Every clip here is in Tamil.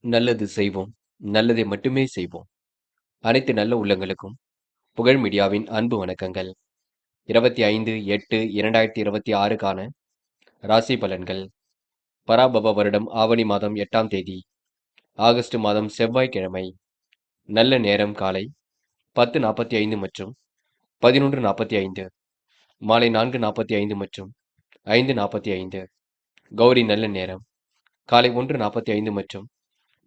நல்லது செய்வோம். நல்லதை மட்டுமே செய்வோம். அனைத்து நல்ல உள்ளங்களுக்கும் புகழ் மீடியாவின் அன்பு வணக்கங்கள். 25/8/2026க்கான ராசி பலன்கள். பராபவ வருடம் ஆவணி மாதம் 8ஆம் தேதி, ஆகஸ்ட் மாதம் செவ்வாய்க்கிழமை. நல்ல நேரம் காலை 10:45 மற்றும் 11:45, மாலை 4:45 மற்றும் 5:45. கௌரி நல்ல நேரம் காலை 1:45 மற்றும்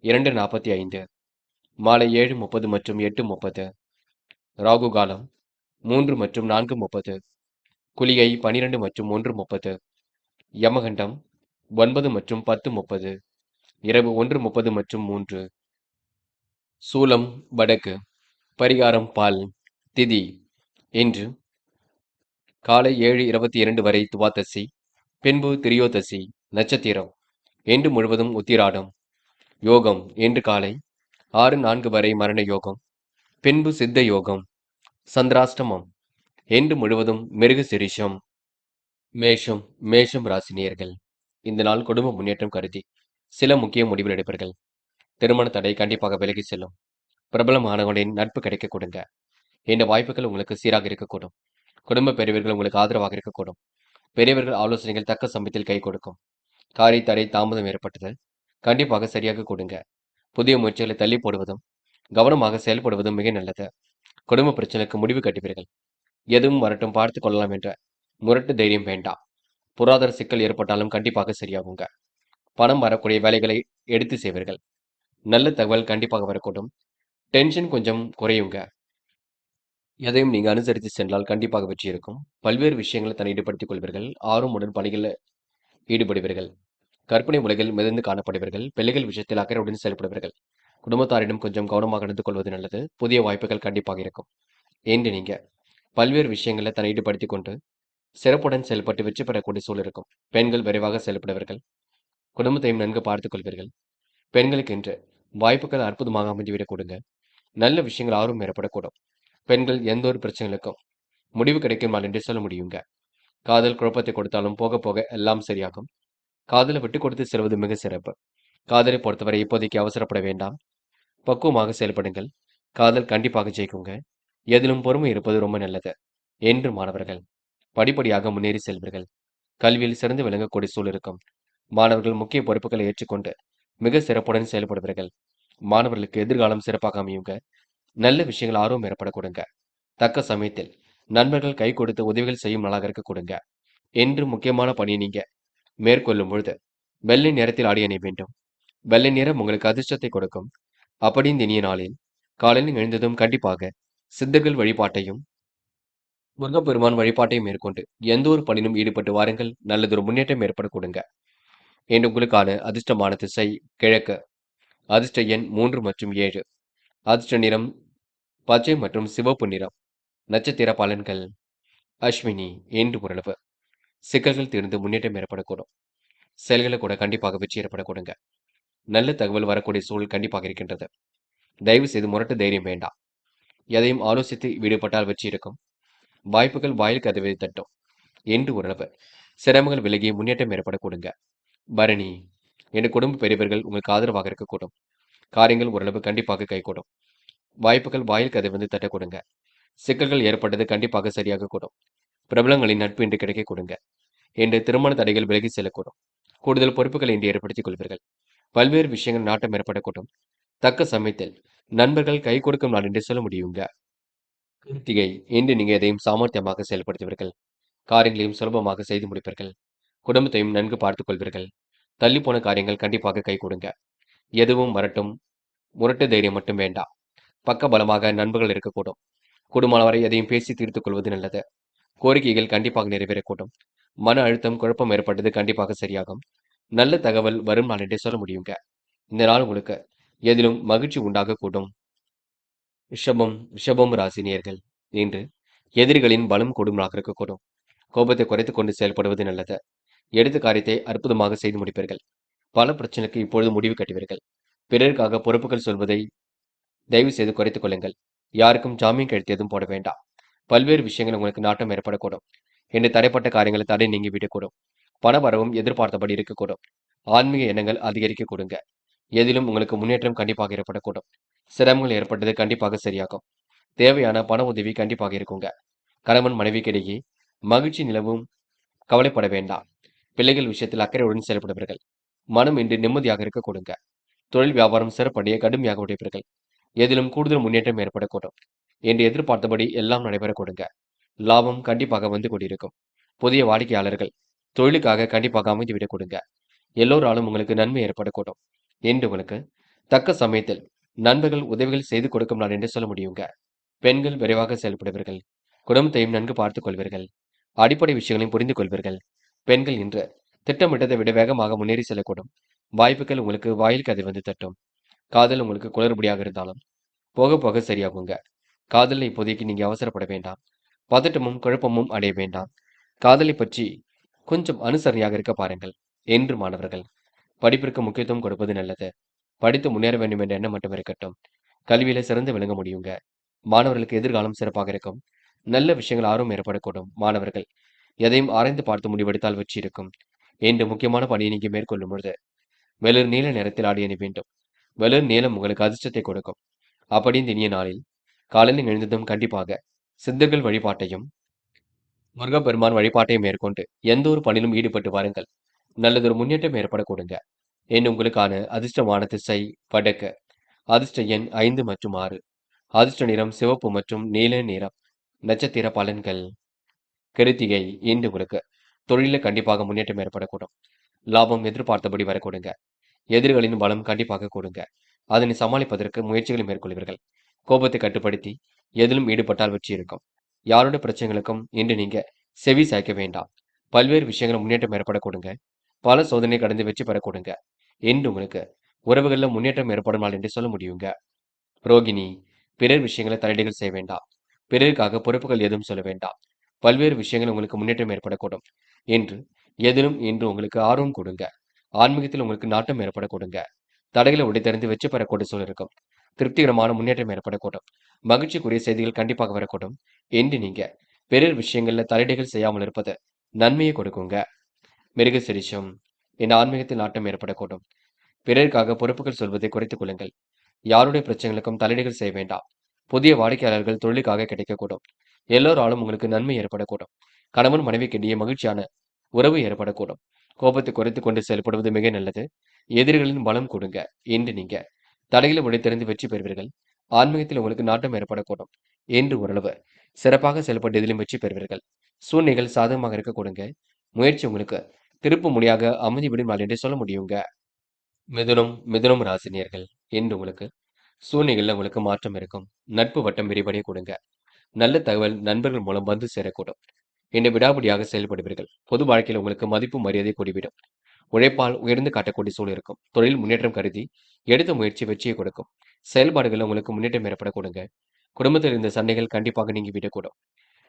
2:45, மாலை 7:30 மற்றும் 8:30. ராகு காலம் 3 மற்றும் 4:30, குளிகை 12 மற்றும் 1:30, யமகண்டம் 9 மற்றும் 10:30, இரவு 1:30 மற்றும் 3. சூலம் வடக்கு. பரிகாரம் பால். திதி இன்று காலை 7:22 வரை துவாதசி, பின்பு திரியோதசி. நட்சத்திரம் இன்று முழுவதும் உத்திராடம். யோகம் இன்று காலை 6:04 வரை மரண யோகம், பின்பு சித்த யோகம். சந்திராஷ்டமம் இன்று முழுவதும் மிருக சிரிஷம். மேஷம் ராசினியர்கள். இந்த நாள் குடும்ப முன்னேற்றம் கருதி சில முக்கிய முடிவுகள் எடுப்பீர்கள். திருமண தடை கண்டிப்பாக விலகி செல்லும். பிரபலமானவர்களின் நட்பு கிடைக்க கொடுங்க. இந்த வாய்ப்புகள் உங்களுக்கு சீராக இருக்கக்கூடும். குடும்ப பெரியவர்கள் உங்களுக்கு ஆதரவாக இருக்கக்கூடும். பெரியவர்கள் ஆலோசனைகள் தக்க சமயத்தில் கை கொடுக்கும். காரிய தடை தாமதம் ஏற்பட்டது கண்டிப்பாக சரியாக கொடுங்க. புதிய முயற்சிகளை தள்ளி போடுவதும் கவனமாக செயல்படுவதும் மிக நல்லது. குடும்ப பிரச்சனைக்கு முடிவு கட்டுவீர்கள். எதுவும் வரட்டும் பார்த்து கொள்ளலாம் என்ற முரட்டு தைரியம் வேண்டாம். பொருளாதார சிக்கல் ஏற்பட்டாலும் கண்டிப்பாக சரியாகுங்க. பணம் வரக்கூடிய வேலைகளை எடுத்து செய்வீர்கள். நல்ல தகவல் கண்டிப்பாக வரக்கூடும். டென்ஷன் கொஞ்சம் குறையுங்க. எதையும் நீங்க அனுசரித்து சென்றால் கண்டிப்பாக வெற்றி இருக்கும். பல்வேறு விஷயங்களை தன்னை ஈடுபடுத்திக் கொள்வீர்கள். ஆர்வமுடன் பணிகளில் ஈடுபடுவீர்கள். கற்பனை உலகில் மிதந்து காணப்படுவீர்கள். பிள்ளைகள் விஷயத்தில் அக்கறையுடன் செயல்படுவீர்கள். குடும்பத்தாரிடம் கொஞ்சம் கவனமாக நடந்து கொள்வது நல்லது. புதிய வாய்ப்புகள் கண்டிப்பாக இருக்கும். என்று நீங்க பல்வேறு விஷயங்களை தன்னை ஈடுபடுத்திக் கொண்டு சிறப்புடன் செயல்பட்டு வெற்றி பெறக்கூடிய சூழல் இருக்கும். பெண்கள் விரைவாக செயல்படுவீர்கள். குடும்பத்தையும் நன்கு பார்த்துக் கொள்வீர்கள். பெண்களுக்கு இன்று வாய்ப்புகள் அற்புதமாக அமைந்துவிடக் கொடுங்க. நல்ல விஷயங்கள் ஆர்வம் ஏற்படக்கூடும். பெண்கள் எந்த ஒரு பிரச்சனைகளுக்கும் முடிவு கிடைக்கும் நாள் என்று சொல்ல முடியுங்க. காதல் குழப்பத்தை கொடுத்தாலும் போக போக எல்லாம் சரியாகும். காதலை விட்டு கொடுத்து செல்வது மிக சிறப்பு. காதலை பொறுத்தவரை இப்போதைக்கு அவசரப்பட வேண்டாம். பக்குவமாக செயல்படுங்கள். காதல் கண்டிப்பாக ஜெயிக்குங்க. எதிலும் பொறுமை இருப்பது ரொம்ப நல்லது. என்று மாணவர்கள் படிப்படியாக முன்னேறி செல்வீர்கள். கல்வியில் சிறந்து விளங்கக்கூடிய சூழல் இருக்கும். மாணவர்கள் முக்கிய பொறுப்புகளை ஏற்றுக்கொண்டு மிக சிறப்புடன் செயல்படுவீர்கள். மாணவர்களுக்கு எதிர்காலம் சிறப்பாக அமையுங்க. நல்ல விஷயங்கள் ஆர்வம் ஏற்பட கொடுங்க. தக்க சமயத்தில் நண்பர்கள் கை கொடுத்து உதவிகள் செய்யும் நாளாக இருக்க கொடுங்க. என்று முக்கியமான பணியை நீங்க மேற்கொள்ளும் பொழுது வெள்ளை நிறத்தில் ஆடை அணிய வேண்டும். வெள்ளை நிறம் உங்களுக்கு அதிர்ஷ்டத்தை கொடுக்கும். அப்படி இந்த இனிய நாளில் காலையில் எழுந்ததும் கண்டிப்பாக சித்தர்கள் வழிபாட்டையும் முருகப்பெருமான் வழிபாட்டையும் மேற்கொண்டு எந்த ஒரு பணியிலும் ஈடுபட்டு வாருங்கள். நல்லதொரு முன்னேற்றம் ஏற்பட கொடுங்க. இன்று உங்களுக்கான அதிர்ஷ்டமான திசை கிழக்கு. அதிர்ஷ்ட எண் 3 மற்றும் 7. அதிர்ஷ்ட நிறம் பச்சை மற்றும் சிவப்பு நிறம். நட்சத்திர பலன்கள். அஸ்வினி இன்று ஓரளவு சிக்கல்கள் தீர்ந்து முன்னேற்றம் ஏற்படக்கூடும். செயல்களை கூட கண்டிப்பாக வெற்றி ஏற்பட கொடுங்க. நல்ல தகவல் வரக்கூடிய சூழல் கண்டிப்பாக இருக்கின்றது. தயவு செய்து முரட்டு தைரியம் வேண்டாம். எதையும் ஆலோசித்து ஈடுபட்டால் வெற்றி இருக்கும். வாய்ப்புகள் வாயில் கதவை தட்டும். என்று ஓரளவு சிரமங்கள் விலகி முன்னேற்றம் ஏற்பட கொடுங்க. பரணி என் குடும்ப பெரியவர்கள் உங்களுக்கு ஆதரவாக இருக்கக்கூடும். காரியங்கள் ஓரளவு கண்டிப்பாக கைகூடும். வாய்ப்புகள் வாயில் கதை வந்து தட்ட கொடுங்க. சிக்கல்கள் ஏற்பட்டது கண்டிப்பாக சரியாக கூடும். பிரபலங்களின் நட்பு இன்று கிடைக்க கொடுங்க. இன்று திருமண தடைகள் விலகி செல்லக்கூடும். கூடுதல் பொறுப்புகளை இன்று ஏற்படுத்திக் கொள்வீர்கள். பல்வேறு விஷயங்கள் நாட்டம் ஏற்படக்கூடும். தக்க சமயத்தில் நண்பர்கள் கை கொடுக்கும் நாள் என்று சொல்ல முடியுங்க. கிருத்திகை இன்று நீங்க எதையும் சாமர்த்தியமாக செயல்படுத்துவீர்கள். காரியங்களையும் சுலபமாக செய்து முடிப்பீர்கள். குடும்பத்தையும் நன்கு பார்த்துக் கொள்வீர்கள். தள்ளி போன காரியங்கள் கண்டிப்பாக கை கொடுங்க. எதுவும் வரட்டும், முரட்டு தைரியம் மட்டும் வேண்டாம். பக்க பலமாக நண்பர்கள் இருக்கக்கூடும். கூடுமானவரை எதையும் பேசி தீர்த்துக் கொள்வது நல்லது. கோரிக்கைகள் கண்டிப்பாக நிறைவேறக்கூடும். மன அழுத்தம் குழப்பம் ஏற்பட்டது கண்டிப்பாக சரியாகும். நல்ல தகவல் வரும் நாள் என்றே சொல்ல முடியுங்க. இந்த நாள் உங்களுக்கு எதிலும் மகிழ்ச்சி உண்டாகக்கூடும். ரிஷபம் ராசினியர்கள். இன்று எதிரிகளின் பலம் கூடும் நாளாக இருக்கக்கூடும். கோபத்தை குறைத்துக் கொண்டு செயல்படுவது நல்லது. எடுத்த காரியத்தை அற்புதமாக செய்து முடிப்பீர்கள். பல பிரச்சனைக்கு இப்பொழுது முடிவு கட்டுவீர்கள். பிறருக்காக பொறுப்புகள் சொல்வதை தயவு செய்து குறைத்துக் கொள்ளுங்கள். யாருக்கும் ஜாமீன் கழுத்து எதுவும் போட வேண்டாம். பல்வேறு விஷயங்கள் உங்களுக்கு நாட்டம் ஏற்படக்கூடும். என்று தடைப்பட்ட காரியங்களை தடை நீங்கி விடக்கூடும். பண வரவும் எதிர்பார்த்தபடி இருக்கக்கூடும். ஆன்மீக எண்ணங்கள் அதிகரிக்க கொடுங்க. எதிலும் உங்களுக்கு முன்னேற்றம் கண்டிப்பாக ஏற்படக்கூடும். சிரமங்கள் ஏற்பட்டது கண்டிப்பாக சரியாகும். தேவையான பண உதவி கண்டிப்பாக இருக்குங்க. கணவன் மனைவிக்கிடையே மகிழ்ச்சி நிலவும். கவலைப்பட வேண்டாம். பிள்ளைகள் விஷயத்தில் அக்கறையுடன் செயல்படுவீர்கள். மனம் இன்று நிம்மதியாக இருக்க கொடுங்க. தொழில் வியாபாரம் சிறப்படைய கடுமையாக உடைப்பீர்கள். எதிலும் கூடுதல் முன்னேற்றம் ஏற்படக்கூடும். என்று எதிர்பார்த்தபடி எல்லாம் நடைபெற கொடுங்க. லாபம் கண்டிப்பாக வந்து கொண்டிருக்கும். புதிய வாடிக்கையாளர்கள் தொழிலுக்காக கண்டிப்பாக அமைந்துவிடக் கொடுங்க. எல்லோராலும் உங்களுக்கு நன்மை ஏற்படக்கூடும். என்று உங்களுக்கு தக்க சமயத்தில் நண்பர்கள் உதவிகள் செய்து கொடுக்கும் நாள் என்று சொல்ல முடியுங்க. பெண்கள் விரைவாக செயல்படுவீர்கள். குடும்பத்தையும் நன்கு பார்த்துக் கொள்வீர்கள். அடிப்படை விஷயங்களையும் புரிந்து கொள்வீர்கள். பெண்கள் இன்று திட்டமிட்டதை விட வேகமாக முன்னேறி செல்லக்கூடும். வாய்ப்புகள் உங்களுக்கு வாயில் கதிர் வந்து தட்டும். காதல் உங்களுக்கு குளறுபடியாக இருந்தாலும் போக போக சரியாகுங்க. காதலில் இப்போதைக்கு நீங்க அவசரப்பட வேண்டாம். பதட்டமும் குழப்பமும் அடைய வேண்டாம். காதலை பற்றி கொஞ்சம் அனுசரணையாக இருக்க பாருங்கள். என்று மாணவர்கள் படிப்பிற்கு முக்கியத்துவம் கொடுப்பது நல்லது. படித்து முன்னேற வேண்டும் என்ற எண்ணம் மட்டும் இருக்கட்டும். கல்வியில சிறந்து விளங்க முடியுங்க. மாணவர்களுக்கு எதிர்காலம் சிறப்பாக இருக்கும். நல்ல விஷயங்கள் ஆர்வம் ஏற்படக்கூடும். மாணவர்கள் எதையும் ஆராய்ந்து பார்த்து முடிவெடுத்தால் வெற்றி இருக்கும். என்று முக்கியமான பணியை நீங்க மேற்கொள்ளும் பொழுது வெளிர் நீல நிறத்தில் ஆடை அணி வேண்டும். வெளிர் நீளம் உங்களுக்கு அதிர்ஷ்டத்தை கொடுக்கும். அப்படி இந்த இனிய நாளில் காலையில் எழுந்ததும் கண்டிப்பாக சித்தர்கள் வழிபாட்டையும் முருகப்பெருமான் வழிபாட்டையும் மேற்கொண்டு எந்த ஒரு பணியிலும் ஈடுபட்டு வாருங்கள். நல்லதொரு முன்னேற்றம் ஏற்பட கொடுங்க. என்று உங்களுக்கான அதிர்ஷ்டமான திசை வடக்கு. அதிர்ஷ்ட எண் 5 மற்றும் 6. அதிர்ஷ்ட நிறம் சிவப்பு மற்றும் நீல நிறம். நட்சத்திர பலன்கள். கிருத்திகை இன்று உங்களுக்கு தொழிலில் கண்டிப்பாக முன்னேற்றம் ஏற்படக்கூடும். லாபம் எதிர்பார்த்தபடி வர கொடுங்க. எதிரிகளின் பலம் கண்டிப்பாக கொடுங்க. அதனை சமாளிப்பதற்கு முயற்சிகளை மேற்கொள்வீர்கள். கோபத்தை கட்டுப்படுத்தி எதிலும் ஈடுபட்டால் வெற்றி இருக்கும். யாருடைய பிரச்சனைகளுக்கும் இன்று நீங்க செவி சாய்க்க வேண்டாம். பல்வேறு விஷயங்கள் முன்னேற்றம் ஏற்பட கொடுங்க. பல சோதனை கடந்து வெற்றி பெற கொடுங்க. என்று உங்களுக்கு உறவுகளில் முன்னேற்றம் ஏற்படும் நாள் என்று சொல்ல முடியுங்க. ரோகிணி பிறர் விஷயங்களை தலையீடுகள் செய்ய வேண்டாம். பிறருக்காக பொறுப்புகள் எதுவும் சொல்ல வேண்டாம். பல்வேறு விஷயங்கள் உங்களுக்கு முன்னேற்றம் ஏற்படக்கூடும். என்று எதிலும் இன்று உங்களுக்கு ஆர்வம் கொடுங்க. ஆன்மீகத்தில் உங்களுக்கு நாட்டம் ஏற்பட கொடுங்க. தடைகளை உடைத்தறிந்து வெற்றி பெறக்கூடிய சூழல் இருக்கும். திருப்திகரமான முன்னேற்றம் ஏற்படக்கூடும். மகிழ்ச்சிக்குரிய செய்திகள் கண்டிப்பாக வரக்கூடும். என்று நீங்க பிறர் விஷயங்கள்ல தலையீடுகள் செய்யாமல் இருப்பது நன்மையை கொடுக்குங்க. மிருக சிரிஷம் என் ஆன்மீகத்தில் நாட்டம் ஏற்படக்கூடும். பிறருக்காக பொறுப்புகள் சொல்வதை குறைத்துக் கொள்ளுங்கள். யாருடைய பிரச்சனைகளுக்கும் தலையீடுகள் செய்ய வேண்டாம். புதிய வாடிக்கையாளர்கள் தொழிலுக்காக கிடைக்கக்கூடும். எல்லோராலும் உங்களுக்கு நன்மை ஏற்படக்கூடும். கணவன் மனைவிக்கிடையே மகிழ்ச்சியான உறவு ஏற்படக்கூடும். கோபத்தை குறைத்துக் கொண்டு செயல்படுவது மிக நல்லது. எதிரிகளின் பலம் கொடுங்க. என்று நீங்க தடைகளை உடைத்தெறிந்து வெற்றி பெறுவீர்கள். ஆன்மீகத்தில் உங்களுக்கு நாட்டம் ஏற்படக்கூடும். என்று ஓரளவு சிறப்பாக செயல்பட்டு எதிலும் வெற்றி பெறுவீர்கள். சூழ்நிலைகள் சாதகமாக இருக்க கொடுங்க. முயற்சி உங்களுக்கு திருப்பு முனையாக அமைதிவிடும் நாள் என்று சொல்ல முடியுங்க. மிதுனம் ராசினியர்கள் என்று உங்களுக்கு சூழ்நிலைகள்ல உங்களுக்கு மாற்றம் இருக்கும். நட்பு வட்டம் விரிவடைய கொடுங்க. நல்ல தகவல் நண்பர்கள் மூலம் வந்து சேரக்கூடும். என்னை விடாபிடியாக செயல்படுவீர்கள். பொது வாழ்க்கையில் உங்களுக்கு மதிப்பு மரியாதை கூடிவிடும். உழைப்பால் உயர்ந்து காட்டக்கூடிய சூழல் இருக்கும். தொழில் முன்னேற்றம் கருதி எடுத்த முயற்சி வெற்றியை கொடுக்கும். செயல்பாடுகளில் உங்களுக்கு முன்னேற்றம் ஏற்பட கொடுங்க. குடும்பத்தில் இருந்த சண்டைகள் கண்டிப்பாக நீங்கி விடக்கூடும்.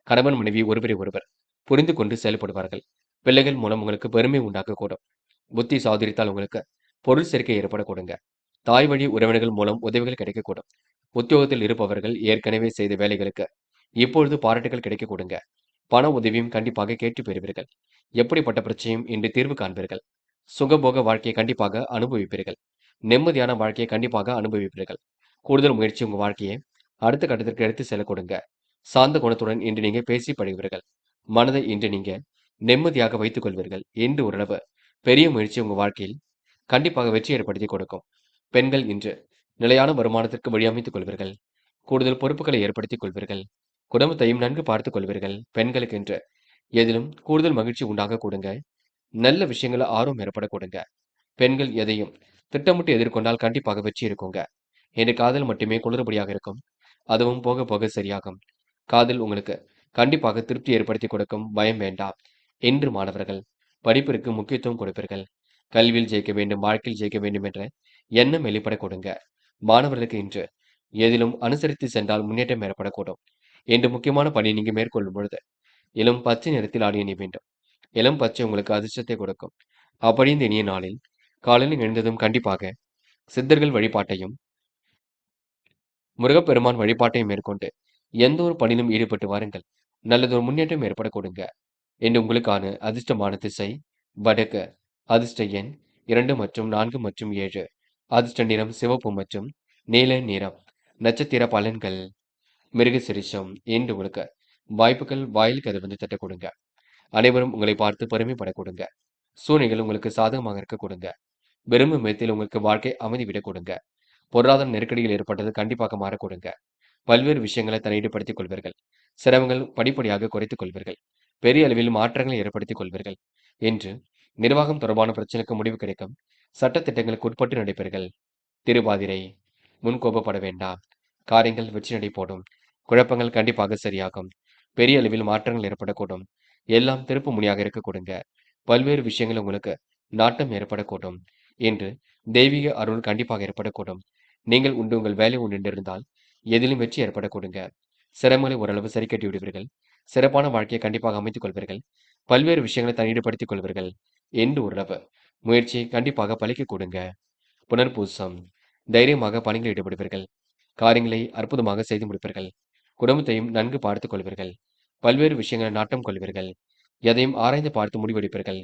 கணவன் மனைவி ஒருவரை ஒருவர் புரிந்து கொண்டு செயல்படுவார்கள். பிள்ளைகள் மூலம் உங்களுக்கு பெருமை உண்டாக்கக்கூடும். புத்தி சாதுரித்தால் உங்களுக்கு பொருள் சேர்க்கை ஏற்பட கொடுங்க. தாய் வழி உறவினர்கள் மூலம் உதவிகள் கிடைக்கக்கூடும். உத்தியோகத்தில் இருப்பவர்கள் ஏற்கனவே செய்த வேலைகளுக்கு இப்பொழுது பாராட்டுகள் கிடைக்க கொடுங்க. பண உதவியும் கண்டிப்பாக கேட்டு பெறுவீர்கள். எப்படிப்பட்ட பிரச்சனையும் இன்று தீர்வு காண்பீர்கள். சுகபோக வாழ்க்கையை கண்டிப்பாக அனுபவிப்பீர்கள். நிம்மதியான வாழ்க்கையை கண்டிப்பாக அனுபவிப்பீர்கள். கூடுதல் முயற்சி உங்க வாழ்க்கையை அடுத்த கட்டத்திற்கு எடுத்து செல்ல கொடுங்க. சாந்த குணத்துடன் இன்று நீங்க பேசி பழகுவீர்கள். மனதை இன்று நீங்க நிம்மதியாக வைத்துக் கொள்வீர்கள். என்று ஓரளவு பெரிய முயற்சி உங்க வாழ்க்கையில் கண்டிப்பாக வெற்றி ஏற்படுத்தி கொடுக்கும். பெண்கள் இன்று நிலையான வருமானத்திற்கு வழியமைத்துக் கொள்வீர்கள். கூடுதல் பொறுப்புகளை ஏற்படுத்திக் கொள்வீர்கள். குடும்பத்தையும் நன்கு பார்த்துக் கொள்வீர்கள். பெண்களுக்கு இன்று எதிலும் கூடுதல் மகிழ்ச்சி உண்டாக கொடுங்க. நல்ல விஷயங்கள ஆர்வம் ஏற்பட கொடுங்க. பெண்கள் எதையும் திட்டமிட்டு எதிர்கொண்டால் கண்டிப்பாக வெற்றி இருக்குங்க. என்று காதல் மட்டுமே குளறுபடியாக இருக்கும். அதுவும் போக போக சரியாகும். காதல் உங்களுக்கு கண்டிப்பாக திருப்தி ஏற்படுத்தி கொடுக்கும். பயம் வேண்டாம். என்று மாணவர்கள் படிப்பிற்கு முக்கியத்துவம் கொடுப்பீர்கள். கல்வியில் ஜெயிக்க வேண்டும், வாழ்க்கையில் ஜெயிக்க வேண்டும் என்ற எண்ணம் வெளிப்பட கொடுங்க. மாணவர்களுக்கு இன்று எதிலும் அனுசரித்து சென்றால் முன்னேற்றம் ஏற்படக்கூடும். என்று முக்கியமான பணி நீங்க மேற்கொள்ளும் பொழுது இளம் பச்சை நிறத்தில் ஆடை அணிய வேண்டும். இளம் பச்சை உங்களுக்கு அதிர்ஷ்டத்தை கொடுக்கும். அப்படி இந்த இனிய நாளில் காலையில் எழுந்ததும் கண்டிப்பாக சித்தர்கள் வழிபாட்டையும் முருகப்பெருமான் வழிபாட்டையும் மேற்கொண்டு எந்த ஒரு பணியிலும் ஈடுபட்டு வாருங்கள். நல்லதொரு முன்னேற்றம் ஏற்பட கொடுங்க. என்று உங்களுக்கான அதிர்ஷ்டமான திசை வடக்கு. அதிர்ஷ்ட எண் 2 மற்றும் 4 மற்றும் 7. அதிர்ஷ்ட நிறம் சிவப்பு மற்றும் நீல நிறம். நட்சத்திர பலன்கள். மிருகசீரிஷம். இன்று உங்களுக்கு வாய்ப்புகள் வாயிலுக்கு அது தட்ட கொடுங்க. அனைவரும் உங்களை பார்த்து பெருமைப்பட கொடுங்க. சூழ்நிலைகள் உங்களுக்கு சாதகமாக இருக்க கொடுங்க. விரும்பும் விதத்தில் உங்களுக்கு வாழ்க்கை அமைதி விட கொடுங்க. பொருளாதார நெருக்கடிகள் ஏற்பட்டது கண்டிப்பாக மாற கொடுங்க. பல்வேறு விஷயங்களை தலையீடுபடுத்திக் கொள்வீர்கள். சிரமங்கள் படிப்படியாக குறைத்துக் கொள்வீர்கள். பெரிய அளவில் மாற்றங்களை ஏற்படுத்திக் கொள்வீர்கள். என்று நிர்வாகம் தொடர்பான பிரச்சனைக்கு முடிவு கிடைக்கும். சட்ட திட்டங்களுக்கு உட்பட்டு நடைபெறுகள். திருவாதிரை. முன்கோபப்பட வேண்டாம். காரியங்கள் வெற்றி நடை போடும். குழப்பங்கள் கண்டிப்பாக சரியாகும். பெரிய அளவில் மாற்றங்கள் ஏற்படக்கூடும். எல்லாம் திருப்பு முனையாக இருக்க கொடுங்க. பல்வேறு விஷயங்கள் உங்களுக்கு நாட்டம் ஏற்படக்கூடும். என்று தெய்வீக அருள் கண்டிப்பாக ஏற்படக்கூடும். நீங்கள் உண்டு உங்கள் வேலை உண்டு என்றிருந்தால் எதிலும் வெற்றி ஏற்பட கொடுங்க. சிரமங்களை ஓரளவு சரி கட்டி விடுவீர்கள். சிறப்பான வாழ்க்கையை கண்டிப்பாக அமைத்துக் கொள்வீர்கள். பல்வேறு விஷயங்களை தனியீடுபடுத்திக் கொள்வீர்கள். என்று ஓரளவு முயற்சியை கண்டிப்பாக பலிக்க கொடுங்க. புனர்பூசம். தைரியமாக பணிகளில் ஈடுபடுவீர்கள். காரியங்களை அற்புதமாக செய்து முடிப்பீர்கள். குடும்பத்தையும் நன்கு பார்த்துக் கொள்வீர்கள். பல்வேறு விஷயங்களை நாட்டம் கொள்வீர்கள். எதையும் ஆராய்ந்து பார்த்து முடிவெடுப்பீர்கள்.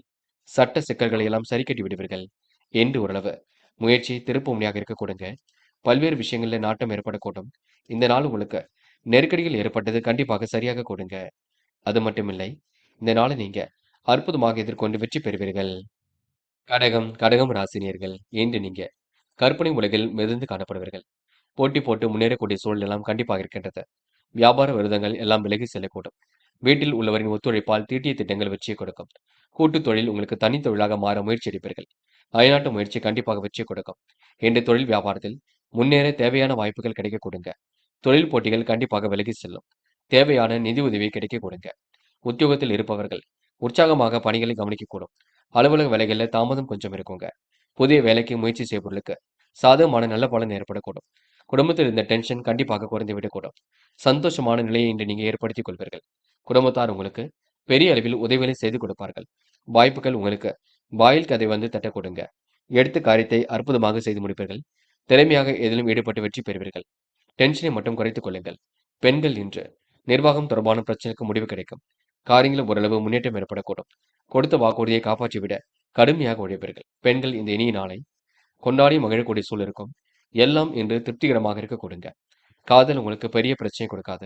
சட்ட சிக்கல்களை எல்லாம் சரி கட்டி விடுவீர்கள். என்று ஓரளவு முயற்சி திருப்பு முனையாக இருக்க கொடுங்க. பல்வேறு விஷயங்களில் நாட்டம் ஏற்படக்கூடும். இந்த நாள் உங்களுக்கு நெருக்கடிகள் ஏற்பட்டது கண்டிப்பாக சரியாக கொடுங்க. அது மட்டுமில்லை, இந்த நாளை நீங்க அற்புதமாக எதிர்கொண்டு வெற்றி பெறுவீர்கள். கடகம். கடகம் ராசினியர்கள். இன்று நீங்க கற்பனை உலகில் மிதந்து காணப்படுவீர்கள். போட்டி போட்டு முன்னேறக்கூடிய சூழல் எல்லாம் கண்டிப்பாக இருக்கின்றது. வியாபார விரோதங்கள் எல்லாம் விலகி செல்லக்கூடும். வீட்டில் உள்ளவரின் ஒத்துழைப்பால் தீட்டிய திட்டங்கள் வெற்றியை கொடுக்கும். கூட்டுத் தொழில் உங்களுக்கு தனி தொழிலாக மாற முயற்சி எடுப்பீர்கள். அயல்நாட்டு முயற்சி கண்டிப்பாக வெற்றியை கொடுக்கும். இன்று தொழில் வியாபாரத்தில் முன்னேற தேவையான வாய்ப்புகள் கிடைக்க கொடுங்க. தொழில் போட்டிகள் கண்டிப்பாக விலகி செல்லும். தேவையான நிதி உதவி கிடைக்க கொடுங்க. உத்தியோகத்தில் இருப்பவர்கள் உற்சாகமாக பணிகளை கவனிக்கக்கூடும். அலுவலக வேலைகளில் தாமதம் கொஞ்சம் இருக்குங்க. புதிய வேலைக்கு முயற்சி செய்பவர்களுக்கு சாதகமான நல்ல பலன் ஏற்படக்கூடும். குடும்பத்தில் இருந்த டென்ஷன் கண்டிப்பாக குறைந்து விடக்கூடும். சந்தோஷமான நிலையை இன்று நீங்க ஏற்படுத்திக் கொள்வீர்கள். குடும்பத்தார் உங்களுக்கு பெரிய அளவில் உதவிகளை செய்து கொடுப்பார்கள். வாய்ப்புகள் உங்களுக்கு வாயில் கதை தட்ட கொடுங்க. எடுத்த காரியத்தை அற்புதமாக செய்து முடிப்பீர்கள். திறமையாக எதிலும் ஈடுபட்டு வெற்றி பெறுவீர்கள். டென்ஷனை மட்டும் குறைத்துக் கொள்ளுங்கள். பெண்கள் இன்று நிர்வாகம் தொடர்பான பிரச்சனைக்கு முடிவு கிடைக்கும். காரியங்களில் ஓரளவு முன்னேற்றம் ஏற்படக்கூடும். கொடுத்த வாக்குறுதியை காப்பாற்றிவிட கடுமையாக உழைப்பீர்கள். பெண்கள் இந்த இனிய நாளை கொண்டாடி மகிழக்கூடிய சூழல் இருக்கும். எல்லாம் இன்று திருப்திகரமாக இருக்க கொடுங்க. காதல் உங்களுக்கு பெரிய பிரச்சனை கொடுக்காது.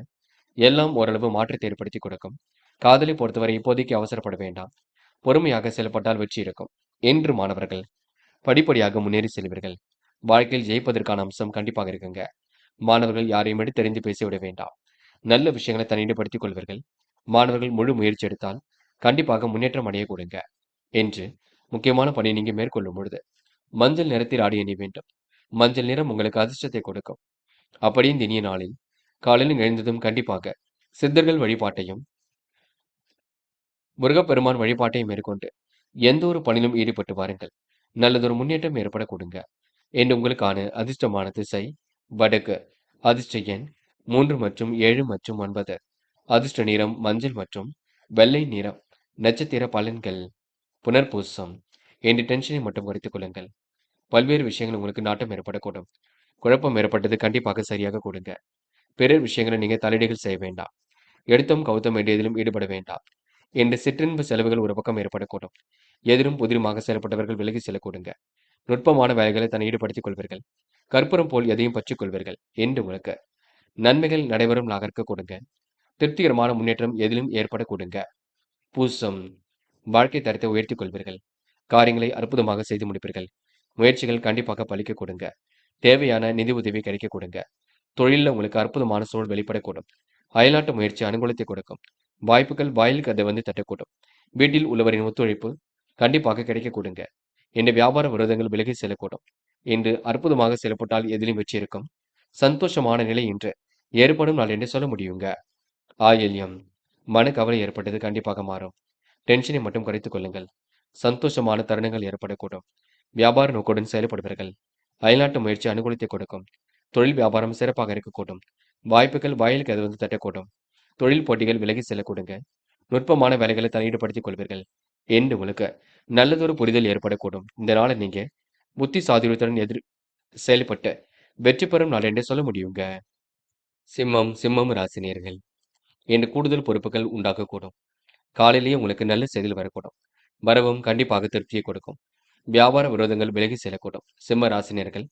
எல்லாம் ஓரளவு மாற்றத்தை ஏற்படுத்தி கொடுக்கும். காதலை பொறுத்தவரை இப்போதைக்கு அவசரப்பட வேண்டாம். பொறுமையாக செயல்பட்டால் வெற்றி இருக்கும். என்று மாணவர்கள் படிப்படியாக முன்னேறி செல்வீர்கள். வாழ்க்கையில் ஜெயிப்பதற்கான அம்சம் கண்டிப்பாக இருக்குங்க. மாணவர்கள் யாரையும் எடுத்தெறிந்து பேசிவிட வேண்டாம். நல்ல விஷயங்களை தனிமைப்படுத்திக் கொள்வீர்கள். மாணவர்கள் முழு முயற்சி எடுத்தால் கண்டிப்பாக முன்னேற்றம் அடைய கொடுங்க. என்று முக்கியமான பணியை நீங்க மேற்கொள்ளும் பொழுது மஞ்சள் நிறத்தில் ஆடை அணிய வேண்டும். மஞ்சள் நிறம் உங்களுக்கு அதிர்ஷ்டத்தை கொடுக்கும். அப்படி இந்த இனிய நாளில் காலையில் எழுந்ததும் கண்டிப்பாக சித்தர்கள் வழிபாட்டையும் முருகப்பெருமான் வழிபாட்டையும் மேற்கொண்டு எந்த ஒரு பணியிலும் ஈடுபட்டு வாருங்கள். நல்லதொரு முன்னேற்றம் ஏற்பட கொடுங்க. என்று உங்களுக்கான அதிர்ஷ்டமான திசை வடக்கு. அதிர்ஷ்ட எண் 3 மற்றும் 7 மற்றும் 9. அதிர்ஷ்ட நிறம் மஞ்சள் மற்றும் வெள்ளை நிறம். நட்சத்திர பலன்கள். புனர்பூசம். என்று டென்ஷனை மட்டும் குறைத்துக் கொள்ளுங்கள். பல்வேறு விஷயங்கள் உங்களுக்கு நாட்டம் ஏற்படக்கூடும். குழப்பம் ஏற்பட்டது கண்டிப்பாக சரியாக கொடுங்க. பிறர் விஷயங்களை நீங்க தலையீடுகள் செய்ய வேண்டாம். எடுத்தும் கவுத்தம் வேண்டியதிலும் ஈடுபட வேண்டாம். என்று சிற்றின்ப செலவுகள் ஒரு பக்கம் ஏற்படக்கூடும். எதிரும் புதிருமாக செயல்பட்டவர்கள் விலகி செல்ல கொடுங்க. நுட்பமான வேலைகளை தன்னை ஈடுபடுத்திக் கொள்வீர்கள். கற்பூரம் போல் எதையும் பற்றிக் கொள்வீர்கள். என்று உங்களுக்கு நன்மைகள் நடைபெறும் நகர்க்க கொடுங்க. திருப்திகரமான முன்னேற்றம் எதிலும் ஏற்பட கொடுங்க. பூசம். வாழ்க்கை தரத்தை உயர்த்திக் கொள்வீர்கள். காரியங்களை அற்புதமாக செய்து முடிப்பீர்கள். முயற்சிகள் கண்டிப்பாக பலிக்க கொடுங்க. தேவையான நிதி உதவி கிடைக்க கொடுங்க. தொழிலில் உங்களுக்கு அற்புதமான சூழல் வெளிப்படக்கூடும். அயல்நாட்டு முயற்சி அனுகூலத்தை கொடுக்கும். வாய்ப்புகள் வாயிலுக்கு அதை தட்டக்கூடும். வீட்டில் உள்ளவரின் ஒத்துழைப்பு கண்டிப்பாக கிடைக்க கொடுங்க. இந்த வியாபார விரோதங்கள் விலகி செல்லக்கூடும். இன்று அற்புதமாக செயல்பட்டால் எதிலும் வெற்றி இருக்கும். சந்தோஷமான நிலை இன்று ஏற்படும் நாள் என்று சொல்ல முடியுங்க. ஆயில்யம். மனக்கவலை ஏற்பட்டது கண்டிப்பாக மாறும். டென்ஷனை மட்டும் குறைத்துக் கொள்ளுங்கள். சந்தோஷமான தருணங்கள் ஏற்படக்கூடும். வியாபார நோக்குடன் செயல்படுவீர்கள். அயல்நாட்டு முயற்சி அனுகூலத்தை கொடுக்கும். தொழில் வியாபாரம் சிறப்பாக இருக்கக்கூடும். வாய்ப்புகள் வாயிலுக்கு அது தட்டக்கூடும். தொழில் போட்டிகள் விலகி செல்லக்கூடுங்க. நுட்பமான வேலைகளை தலையீடுபடுத்திக் கொள்வீர்கள். என்று உங்களுக்கு நல்லதொரு புரிதல் ஏற்படக்கூடும். இந்த நாளை நீங்க புத்தி சாதுரியத்துடன் செயல்பட்டு வெற்றி பெறும் நாள் என்று சொல்ல முடியுங்க. சிம்மம். சிம்மம் ராசினியர்கள். இன்று கூடுதல் பொறுப்புகள் உண்டாகக்கூடும். காலையிலேயே உங்களுக்கு நல்ல செய்திகள் வரக்கூடும். வரவும் கண்டிப்பாக திருப்தியை கொடுக்கும். வியாபார விரோதங்கள் விலகி செல்லக்கூடும். சிம்ம ராசினியர்கள்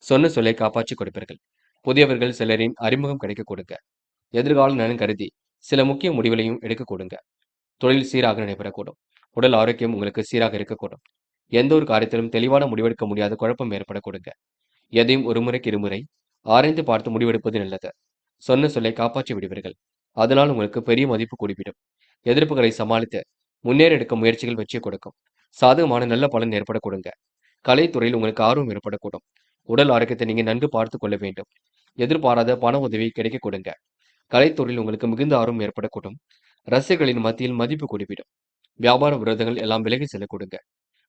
சொன்ன சொல்லை காப்பாற்றிக் கொடுப்பீர்கள். புதியவர்கள் சிலரின் அறிமுகம் கிடைக்கக் கொடுங்க. எதிர்கால நலன் கருதி சில முக்கிய முடிவுகளையும் எடுக்கக் கொடுங்க. தொழில் சீராக நடைபெறக்கூடும். உடல் ஆரோக்கியம் உங்களுக்கு சீராக இருக்கக்கூடும். எந்த ஒரு காரியத்திலும் தெளிவான முடிவெடுக்க முடியாத குழப்பம் ஏற்படக் கொடுங்க. எதையும் ஒரு முறைக்கு இருமுறை ஆராய்ந்து பார்த்து முடிவெடுப்பது நல்லது. சொன்ன சொல்லை காப்பாற்றி விடுவீர்கள். அதனால் உங்களுக்கு பெரிய மதிப்பு கூடிவிடும். எதிர்ப்புகளை சமாளித்து முன்னேற எடுக்கும் முயற்சிகள் வெற்றி கொடுக்கும். சாதகமான நல்ல பலன் ஏற்பட கொடுங்க. கலைத்துறையில் உங்களுக்கு ஆர்வம் ஏற்படக்கூடும். உடல் ஆரோக்கியத்தை நீங்க நன்கு பார்த்துக் கொள்ள வேண்டும். எதிர்பாராத பண உதவி கிடைக்க கொடுங்க. கலைத்துறையில் உங்களுக்கு மிகுந்த ஆர்வம் ஏற்படக்கூடும். ரசிகர்களின் மத்தியில் மதிப்பு கூடிவிடும். வியாபார விரோதங்கள் எல்லாம் விலகி செல்ல கொடுங்க.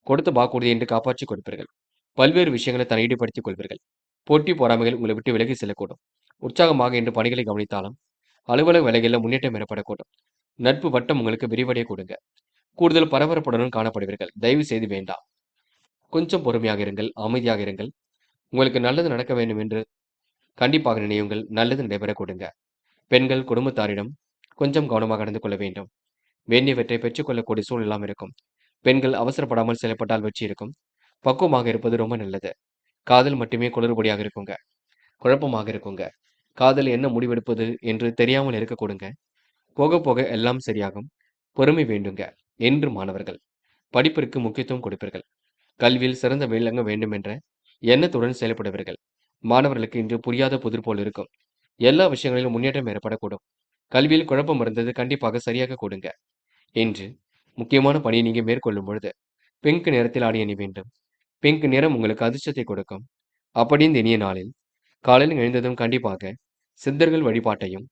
கொடுத்த வாக்குறுதி என்று காப்பாற்றிக் கொடுப்பீர்கள். பல்வேறு விஷயங்களை ஈடுபடுத்திக் கொள்வீர்கள். போட்டி பொறாமைகள் உங்களை விட்டு விலகி செல்லக்கூடும். உற்சாகமாக இன்று பணிகளை கவனித்தாலும் அலுவலக வேலைகளில் முன்னேற்றம் ஏற்படக்கூடும். நட்பு வட்டம் உங்களுக்கு விரிவடைய கொடுங்க. கூடுதல் பரபரப்புடன் காணப்படுவீர்கள். தயவு செய்து வேண்டாம். கொஞ்சம் பொறுமையாக இருங்கள், அமைதியாக இருங்கள். உங்களுக்கு நல்லது நடக்க வேண்டும் என்று கண்டிப்பாக நினையுங்கள். நல்லது நடைபெற கொடுங்க. பெண்கள் குடும்பத்தாரிடம் கொஞ்சம் கவனமாக நடந்து கொள்ள வேண்டும். வேண்டியவற்றை பெற்றுக்கொள்ளக்கூடிய சூழலாம் இருக்கும். பெண்கள் அவசரப்படாமல் செயல்பட்டால் வெற்றி இருக்கும். பக்குவமாக இருப்பது ரொம்ப நல்லது. காதல் மட்டுமே குளறுபடியாக இருக்குங்க. குழப்பமாக இருக்குங்க. காதல் என்ன முடிவெடுப்பது என்று தெரியாமல் இருக்க கொடுங்க. போக போக எல்லாம் சரியாகும். பொறுமை வேண்டுங்க. என்று மாணவர்கள் படிப்பிற்கு முக்கியத்துவம் கொடுப்பீர்கள். கல்வியில் சிறந்த விளங்க வேண்டும் என்ற எண்ணத்துடன் செயல்படுவீர்கள். மாணவர்களுக்கு இன்று புரியாத புதிர் போல் இருக்கும். எல்லா விஷயங்களிலும் முன்னேற்றம் ஏற்படக்கூடும். கல்வியில் குழப்பம் இருந்தது கண்டிப்பாக சரியாக கொடுங்க. இன்று முக்கியமான பணியை நீங்க மேற்கொள்ளும் பொழுது பிங்க் நிறத்தில் ஆடை அணி வேண்டும். பிங்க் நிறம் உங்களுக்கு அதிர்ஷ்டத்தை கொடுக்கும். அப்படி இந்த இனிய நாளில் காலையில் எழுந்ததும் கண்டிப்பாக சித்தர்கள் வழிபாட்டையும்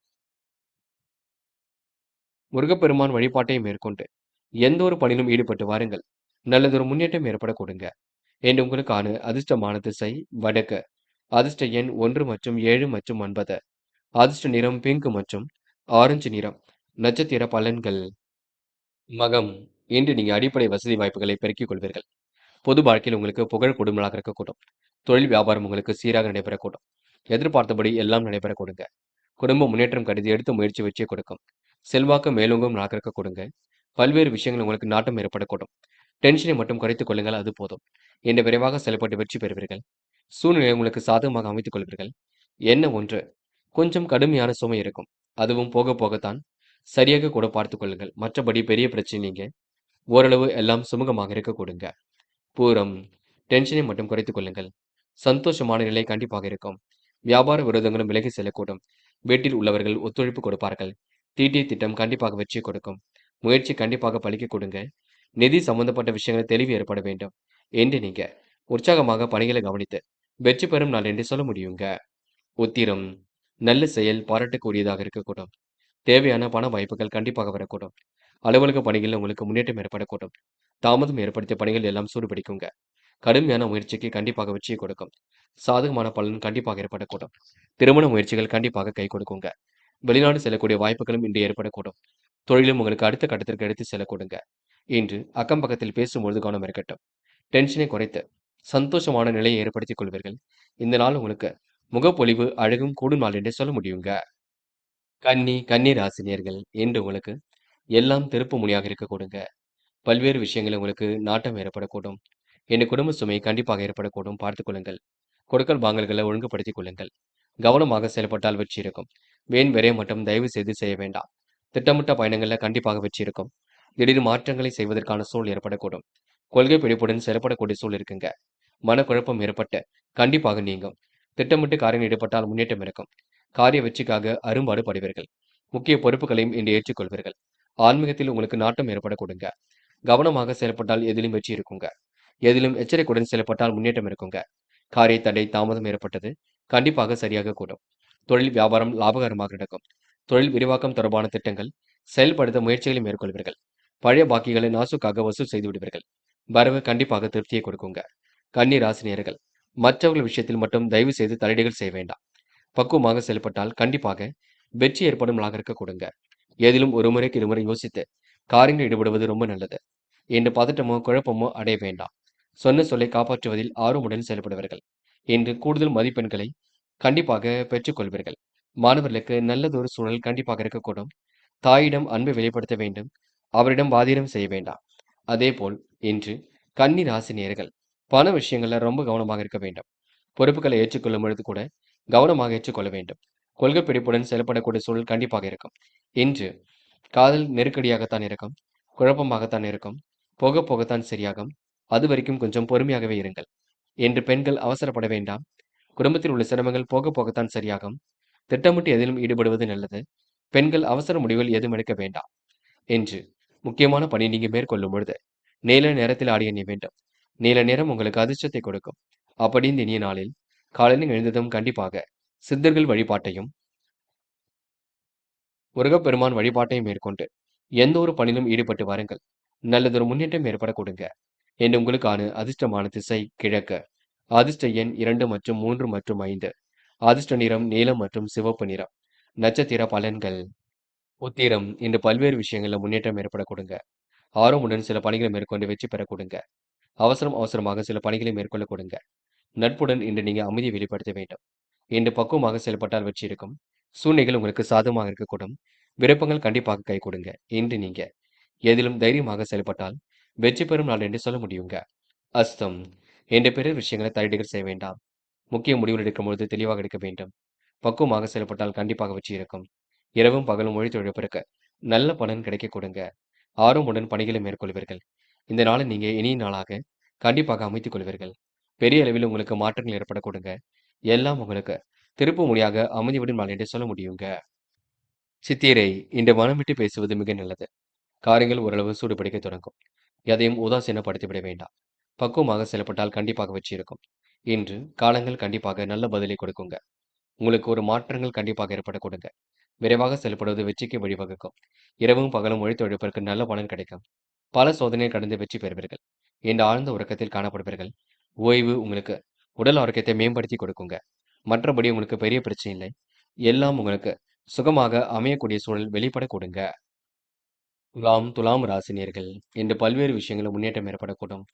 முருகப்பெருமான் வழிபாட்டையும் மேற்கொண்டு எந்த ஒரு பணியிலும் ஈடுபட்டு வாருங்கள். நல்லதொரு முன்னேற்றம் ஏற்பட கொடுங்க. என்று உங்களுக்கான அதிர்ஷ்டமான திசை வடக்கு. அதிர்ஷ்ட எண் 1 மற்றும் 7 மற்றும் 9. அதிர்ஷ்ட நிறம் பிங்க் மற்றும் ஆரஞ்சு நிறம். நட்சத்திர பலன்கள். மகம். இன்று நீங்க அடிப்படை வசதி வாய்ப்புகளை பெருக்கிக் கொள்வீர்கள். பொது வாழ்க்கையில் உங்களுக்கு புகழ் குடும்பலாக இருக்கக்கூடும். தொழில் வியாபாரம் உங்களுக்கு சீராக நடைபெறக்கூடும். எதிர்பார்த்தபடி எல்லாம் நடைபெற கொடுங்க. குடும்ப முன்னேற்றம் கருதி எடுத்த முயற்சி வெற்றியை கொடுக்கும். செல்வாக்கு மேலோங்கும் நாளாக இருக்க கொடுங்க. பல்வேறு விஷயங்கள் உங்களுக்கு நாட்டம் ஏற்படக்கூடும். டென்ஷனை மட்டும் குறைத்துக் கொள்ளுங்கள், அது போதும். என்று விரைவாக செயல்பட்டு வெற்றி பெறுவீர்கள். சூழ்நிலையை உங்களுக்கு சாதகமாக அமைத்துக் கொள்வீர்கள். என்ன ஒன்று கொஞ்சம் கடுமையான சுமை இருக்கும். அதுவும் போக போகத்தான் சரியாக கூட பார்த்துக் கொள்ளுங்கள். மற்றபடி பெரிய பிரச்சனை நீங்க ஓரளவு எல்லாம் சுமூகமாக இருக்க கொடுங்க. பூரம். டென்ஷனை மட்டும் குறைத்துக் கொள்ளுங்கள். சந்தோஷமான நிலை கண்டிப்பாக இருக்கும். வியாபார விரோதங்களும் விலகி செல்லக்கூடும். வீட்டில் உள்ளவர்கள் ஒத்துழைப்பு கொடுப்பார்கள். தீட்டிய திட்டம் கண்டிப்பாக வெற்றி கொடுக்கும். முயற்சி கண்டிப்பாக பலிக்க கொடுங்க. நிதி சம்பந்தப்பட்ட விஷயங்களை தெளிவு ஏற்பட வேண்டும் என்று நீங்க உற்சாகமாக பணிகளை கவனித்து வெற்றி பெறும் நாள் என்று சொல்ல முடியுங்க. உத்திரம். நல்ல செயல் பாராட்டக்கூடியதாக இருக்கக்கூடும். தேவையான பண வாய்ப்புகள் கண்டிப்பாக வரக்கூடும். அலுவலக பணிகளில் உங்களுக்கு முன்னேற்றம் ஏற்படக்கூடும். தாமதம் ஏற்படுத்திய பணிகள் எல்லாம் சூடுபிடிக்குங்க. கடுமையான முயற்சிக்கு கண்டிப்பாக வெற்றியை கொடுக்கும். சாதகமான பலன் கண்டிப்பாக ஏற்படக்கூடும். திருமண முயற்சிகள் கண்டிப்பாக கை கொடுக்குங்க. வெளிநாடு செல்லக்கூடிய வாய்ப்புகளும் இன்று ஏற்படக்கூடும். தொழிலும் உங்களுக்கு அடுத்த கட்டத்திற்கு எடுத்து செல்லக்கூடுங்க. இன்று அக்கம் பக்கத்தில் பேசும்பொழுது கவனம் இருக்கட்டும். டென்ஷனை குறைத்து சந்தோஷமான நிலையை ஏற்படுத்திக் கொள்வீர்கள். இந்த நாள் உங்களுக்கு முகப்பொலிவு அழகும் கூடும் நாள் என்றே சொல்ல முடியுங்க. கன்னி ராசினியர்கள் இன்று உங்களுக்கு எல்லாம் திருப்பு முனையாக இருக்க கொடுங்க. பல்வேறு விஷயங்கள் உங்களுக்கு நாட்டம் ஏற்படக்கூடும். என் குடும்ப சுமை கண்டிப்பாக ஏற்படக்கூடும். பார்த்துக் கொள்ளுங்கள். கொடுக்கல் வாங்கல்களை ஒழுங்குபடுத்திக் கொள்ளுங்கள். கவனமாக செயல்பட்டால் வெற்றி இருக்கும். வீண் விரயம் மட்டும் தயவு செய்து செய்ய வேண்டாம். திட்டமிட்ட பயணங்களில் கண்டிப்பாக வெற்றி இருக்கும். திடீர் மாற்றங்களை செய்வதற்கான சூழல் ஏற்படக்கூடும். கொள்கை பிடிப்புடன் செயல்படக்கூடிய சூழல் இருக்குங்க. மனக்குழப்பம் ஏற்பட்டு கண்டிப்பாக நீங்கும். திட்டமிட்டு காரியங்கள் ஈடுபட்டால் முன்னேற்றம் இருக்கும். காரிய வெற்றிக்காக அரும்பாடு படுவீர்கள். முக்கிய பொறுப்புகளையும் இன்று ஏற்றுக்கொள்வீர்கள். ஆன்மீகத்தில் உங்களுக்கு நாட்டம் ஏற்பட கொடுங்க. கவனமாக செயல்பட்டால் எதிலும் வெற்றி இருக்குங்க. எதிலும் எச்சரிக்கையுடன் செயல்பட்டால் முன்னேற்றம் இருக்குங்க. காரிய தடை தாமதம் ஏற்பட்டது கண்டிப்பாக சரியாக கூடும். தொழில் வியாபாரம் லாபகரமாக நடக்கும். தொழில் விரிவாக்கம் தொடர்பான திட்டங்கள் செயல்படுத்த முயற்சிகளை மேற்கொள்வீர்கள். பழைய பாக்கிகளை நாசுக்காக வசூல் செய்து விடுவீர்கள். வரவு கண்டிப்பாக திருப்தியை கொடுக்குங்க. கன்னி ராசினியர்கள் மற்றவர்கள் விஷயத்தில் மட்டும் தயவு செய்து தலையீடுகள் செய்ய வேண்டாம். பக்குவமாக செயல்பட்டால் கண்டிப்பாக வெற்றி ஏற்படும் நாளாக இருக்க கொடுங்க. எதிலும் ஒரு முறைக்கு இருமுறை யோசித்து காரியங்கள் ஈடுபடுவது ரொம்ப நல்லது. என்று பதட்டமோ குழப்பமோ அடைய வேண்டாம். சொன்ன சொல்லை காப்பாற்றுவதில் ஆர்வமுடன் செயல்படுவீர்கள். இன்று கூடுதல் மதிப்பெண்களை கண்டிப்பாக பெற்றுக்கொள்வீர்கள். மாணவர்களுக்கு நல்லதொரு சூழல் கண்டிப்பாக இருக்கக்கூடும். தாயிடம் அன்பை வெளிப்படுத்த வேண்டும். அவரிடம் வாதிடம் செய்ய வேண்டாம். அதேபோல் இன்று கன்னி ராசி நேயர்கள் பண விஷயங்கள்ல ரொம்ப கவனமாக இருக்க வேண்டும். பொறுப்புகளை ஏற்றுக்கொள்ளும் பொழுது கூட கவனமாக ஏற்றுக்கொள்ள வேண்டும். கொள்கை பிடிப்புடன் செயல்படக்கூடிய சூழல் கண்டிப்பாக இருக்கும். இன்று காதல் நெருக்கடியாகத்தான் இருக்கும். குழப்பமாகத்தான் இருக்கும். போக போகத்தான் சரியாகும். அதுவரைக்கும் கொஞ்சம் பொறுமையாகவே இருங்கள். என்று பெண்கள் அவசரப்பட வேண்டாம். குடும்பத்தில் உள்ள சிரமங்கள் போக போகத்தான் சரியாகும். திட்டமிட்டு எதிலும் ஈடுபடுவது நல்லது. பெண்கள் அவசர முடிவுகள் எதுவும் எடுக்க வேண்டாம். என்று முக்கியமான பணி நீங்க மேற்கொள்ளும் பொழுது நீல நிறத்தில் ஆடை அணிய வேண்டும். நீல நிறம் உங்களுக்கு அதிர்ஷ்டத்தை கொடுக்கும். அப்படி இந்த இனிய நாளில் காலையில் எழுந்ததும் கண்டிப்பாக சித்தர்கள் வழிபாட்டையும் முருகப்பெருமான் வழிபாட்டையும் மேற்கொண்டு எந்த ஒரு பணியிலும் ஈடுபட்டு வாருங்கள். நல்லதொரு முன்னேற்றம் ஏற்பட கொடுங்க. என்று உங்களுக்கான அதிர்ஷ்டமான திசை கிழக்கு. அதிர்ஷ்ட எண் 2 மற்றும் 3 மற்றும் 5. அதிர்ஷ்ட நிறம் நீலம் மற்றும் சிவப்பு நிறம். நட்சத்திர பலன்கள். உத்திரம் இன்று பல்வேறு விஷயங்கள்ல முன்னேற்றம் ஏற்பட கொடுங்க. ஆர்வமுடன் சில பணிகளை மேற்கொண்டு வெற்றி பெற கொடுங்க. அவசரமாக சில பணிகளை மேற்கொள்ள கொடுங்க. நட்புடன் இன்று நீங்க அமைதியை வெளிப்படுத்த வேண்டும். இன்று பக்குவமாக செயல்பட்டால் வெற்றி இருக்கும். சூழ்நிலைகள் உங்களுக்கு சாதகமாக இருக்கக்கூடும். விருப்பங்கள் கண்டிப்பாக கை கொடுங்க. இன்று நீங்க எதிலும் தைரியமாக செயல்பட்டால் வெற்றி பெறும் நாள் என்று சொல்ல முடியுங்க. அஸ்தம் என்ற பிறர் விஷயங்களை தலையீடுகள் செய்ய வேண்டாம். முக்கிய முடிவுகள் எடுக்கும்பொழுது தெளிவாக எடுக்க வேண்டும். பக்குவமாக செயல்பட்டால் கண்டிப்பாக வெற்றி இருக்கும். இரவும் பகலும் உழைத்துழைப்பிற்கு நல்ல பலன் கிடைக்க கொடுங்க. ஆர்வமுடன் பணிகளை மேற்கொள்வீர்கள். இந்த நாளை நீங்க இனிய நாளாக கண்டிப்பாக அமைத்துக் கொள்வீர்கள். பெரிய அளவில் உங்களுக்கு மாற்றங்கள் ஏற்பட கொடுங்க. எல்லாம் உங்களுக்கு திருப்பு முனையாக அமைதிவிடும் நாள் என்று சொல்ல முடியுங்க. சித்திரை இன்று மனம் விட்டு பேசுவது மிக நல்லது. காரியங்கள் ஓரளவு சூடுபிடிக்க தொடங்கும். எதையும் உதாசீனப்படுத்திவிட வேண்டாம். பக்குவமாக செயல்பட்டால் கண்டிப்பாக வெற்றி இருக்கும். இன்று காலங்கள் கண்டிப்பாக நல்ல பதிலை கொடுக்குங்க. உங்களுக்கு ஒரு மாற்றங்கள் கண்டிப்பாக ஏற்பட கொடுங்க. விரைவாக செயல்படுவது வெற்றிக்கு வழிவகுக்கும். இரவும் பகலும் உழைத்துழைப்பிற்கு நல்ல பலன் கிடைக்கும். பல சோதனையை கடந்து வெற்றி பெறுவீர்கள். இந்த ஆழ்ந்த உறக்கத்தில் காணப்படுவீர்கள். ஓய்வு உங்களுக்கு உடல் ஆரோக்கியத்தை மேம்படுத்தி கொடுக்குங்க. மற்றபடி உங்களுக்கு பெரிய பிரச்சனை இல்லை. எல்லாம் உங்களுக்கு சுகமாக அமையக்கூடிய சூழல் வெளிப்பட கொடுங்க. துலாம் ராசினியர்கள் இன்று பல்வேறு விஷயங்களும் முன்னேற்றம் ஏற்படக்கூடும்.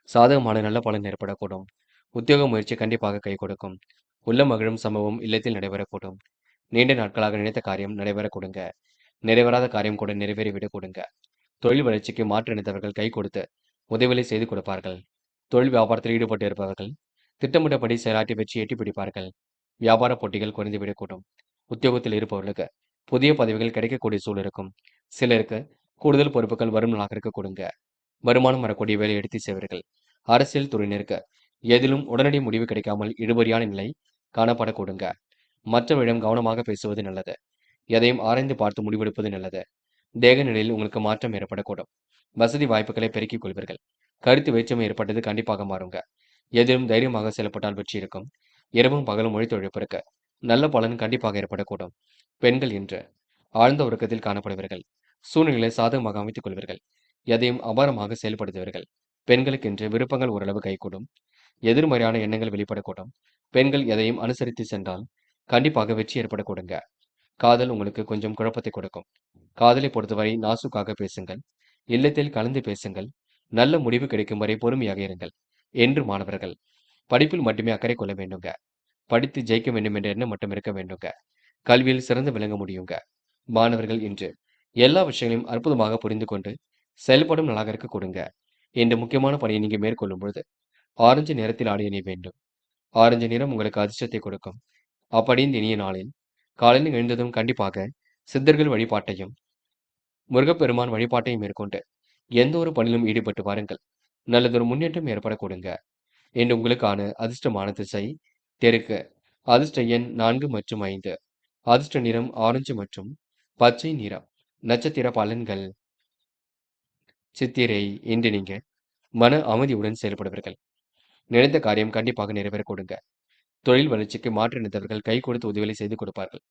சாதகமான நல்ல பலன் ஏற்படக்கூடும். உத்தியோக முயற்சி கண்டிப்பாக கை கொடுக்கும். உள்ள மகிழும் சம்பவம் இல்லத்தில் நடைபெறக்கூடும். நீண்ட நாட்களாக நினைத்த காரியம் நடைபெற கொடுங்க. நிறைவேறாத காரியம் கூட நிறைவேறிவிட கொடுங்க. தொழில் வளர்ச்சிக்கு மாற்று நினைத்தவர்கள் கை கொடுத்து உதவிகளை செய்து கொடுப்பார்கள். தொழில் வியாபாரத்தில் ஈடுபட்டு இருப்பவர்கள் திட்டமிட்டபடி செயலாற்றி வெற்றி எட்டி பிடிப்பார்கள். வியாபார போட்டிகள் குறைந்துவிடக்கூடும். உத்தியோகத்தில் இருப்பவர்களுக்கு புதிய பதவிகள் கிடைக்கக்கூடிய சூழல் இருக்கும். சிலருக்கு கூடுதல் பொறுப்புகள் வரும் நாளாக இருக்க கொடுங்க. வருமானம் வரக்கூடிய வேலை எடுத்து செய்வீர்கள். அரசியல் துறையினருக்கு எதிலும் உடனடி முடிவு கிடைக்காமல் இழுபறியான நிலை காணப்பட கொடுங்க. மற்றவரிடம் கவனமாக பேசுவது நல்லது. எதையும் ஆராய்ந்து பார்த்து முடிவெடுப்பது நல்லது. தேக நிலையில் உங்களுக்கு மாற்றம் ஏற்படக்கூடும். வசதி வாய்ப்புகளை பெருக்கிக் கொள்வீர்கள். கருத்து வேற்றுமை ஏற்பட்டது கண்டிப்பாக மாறுங்க. எதிலும் தைரியமாக செயல்பட்டால் வெற்றி இருக்கும். இரவும் பகலும் உழைத்துழைப்பிற்கு நல்ல பலன் கண்டிப்பாக ஏற்படக்கூடும். பெண்கள் இன்று ஆழ்ந்த உறக்கத்தில் காணப்படுவீர்கள். சூழ்நிலை சாதகமாக அமைத்துக் கொள்வீர்கள். எதையும் அபாரமாக செயல்படுத்துவீர்கள். பெண்களுக்கு இன்று விருப்பங்கள் ஓரளவு கைகூடும். எதிர்மறையான எண்ணங்கள் வெளிப்படக்கூடும். பெண்கள் எதையும் அனுசரித்து சென்றால் கண்டிப்பாக வெற்றி ஏற்படக்கூடுங்க. காதல் உங்களுக்கு கொஞ்சம் குழப்பத்தை கொடுக்கும். காதலை பொறுத்தவரை நாசுக்காக பேசுங்கள். இல்லத்தில் கலந்து பேசுங்கள். நல்ல முடிவு கிடைக்கும் வரை பொறுமையாக இருங்கள். என்று மாணவர்கள் படிப்பில் மட்டுமே அக்கறை கொள்ள வேண்டுங்க. படித்து ஜெயிக்க வேண்டும் என்ற எண்ணம் மட்டும் இருக்க வேண்டுங்க. கல்வியில் சிறந்து விளங்க முடியுங்க. மாணவர்கள் இன்று எல்லா விஷயங்களையும் அற்புதமாக புரிந்து கொண்டு செயல்படும் நல்லாக இருக்க கொடுங்க. இந்த முக்கியமான பணியை நீங்க மேற்கொள்ளும் பொழுது ஆரஞ்சு நிறத்தில் ஆடை அணிய வேண்டும். ஆரஞ்சு நிறம் உங்களுக்கு அதிர்ஷ்டத்தை கொடுக்கும். அப்படி இந்த இனிய நாளில் காலையில் எழுந்ததும் கண்டிப்பாக சித்தர்கள் வழிபாட்டையும் முருகப்பெருமான் வழிபாட்டையும் மேற்கொண்டு எந்த ஒரு பணியிலும் ஈடுபட்டு வாருங்கள். நல்லதொரு முன்னேற்றம் ஏற்பட கொடுங்க. இன்று உங்களுக்கான அதிர்ஷ்டமான திசை தெற்கு. அதிர்ஷ்ட எண் 4 மற்றும் 5. அதிர்ஷ்ட நிறம் ஆரஞ்சு மற்றும் பச்சை நிறம். நட்சத்திர பலன்கள். சித்திரை இன்று நீங்க மன அமைதியுடன் செயல்படுவீர்கள். நினைத்த காரியம் கண்டிப்பாக நிறைவேற கொடுங்க. தொழில் வளர்ச்சிக்கு மாற்று நினைத்தவர்கள் கை கொடுத்து உதவிகளை செய்து கொடுப்பார்கள்.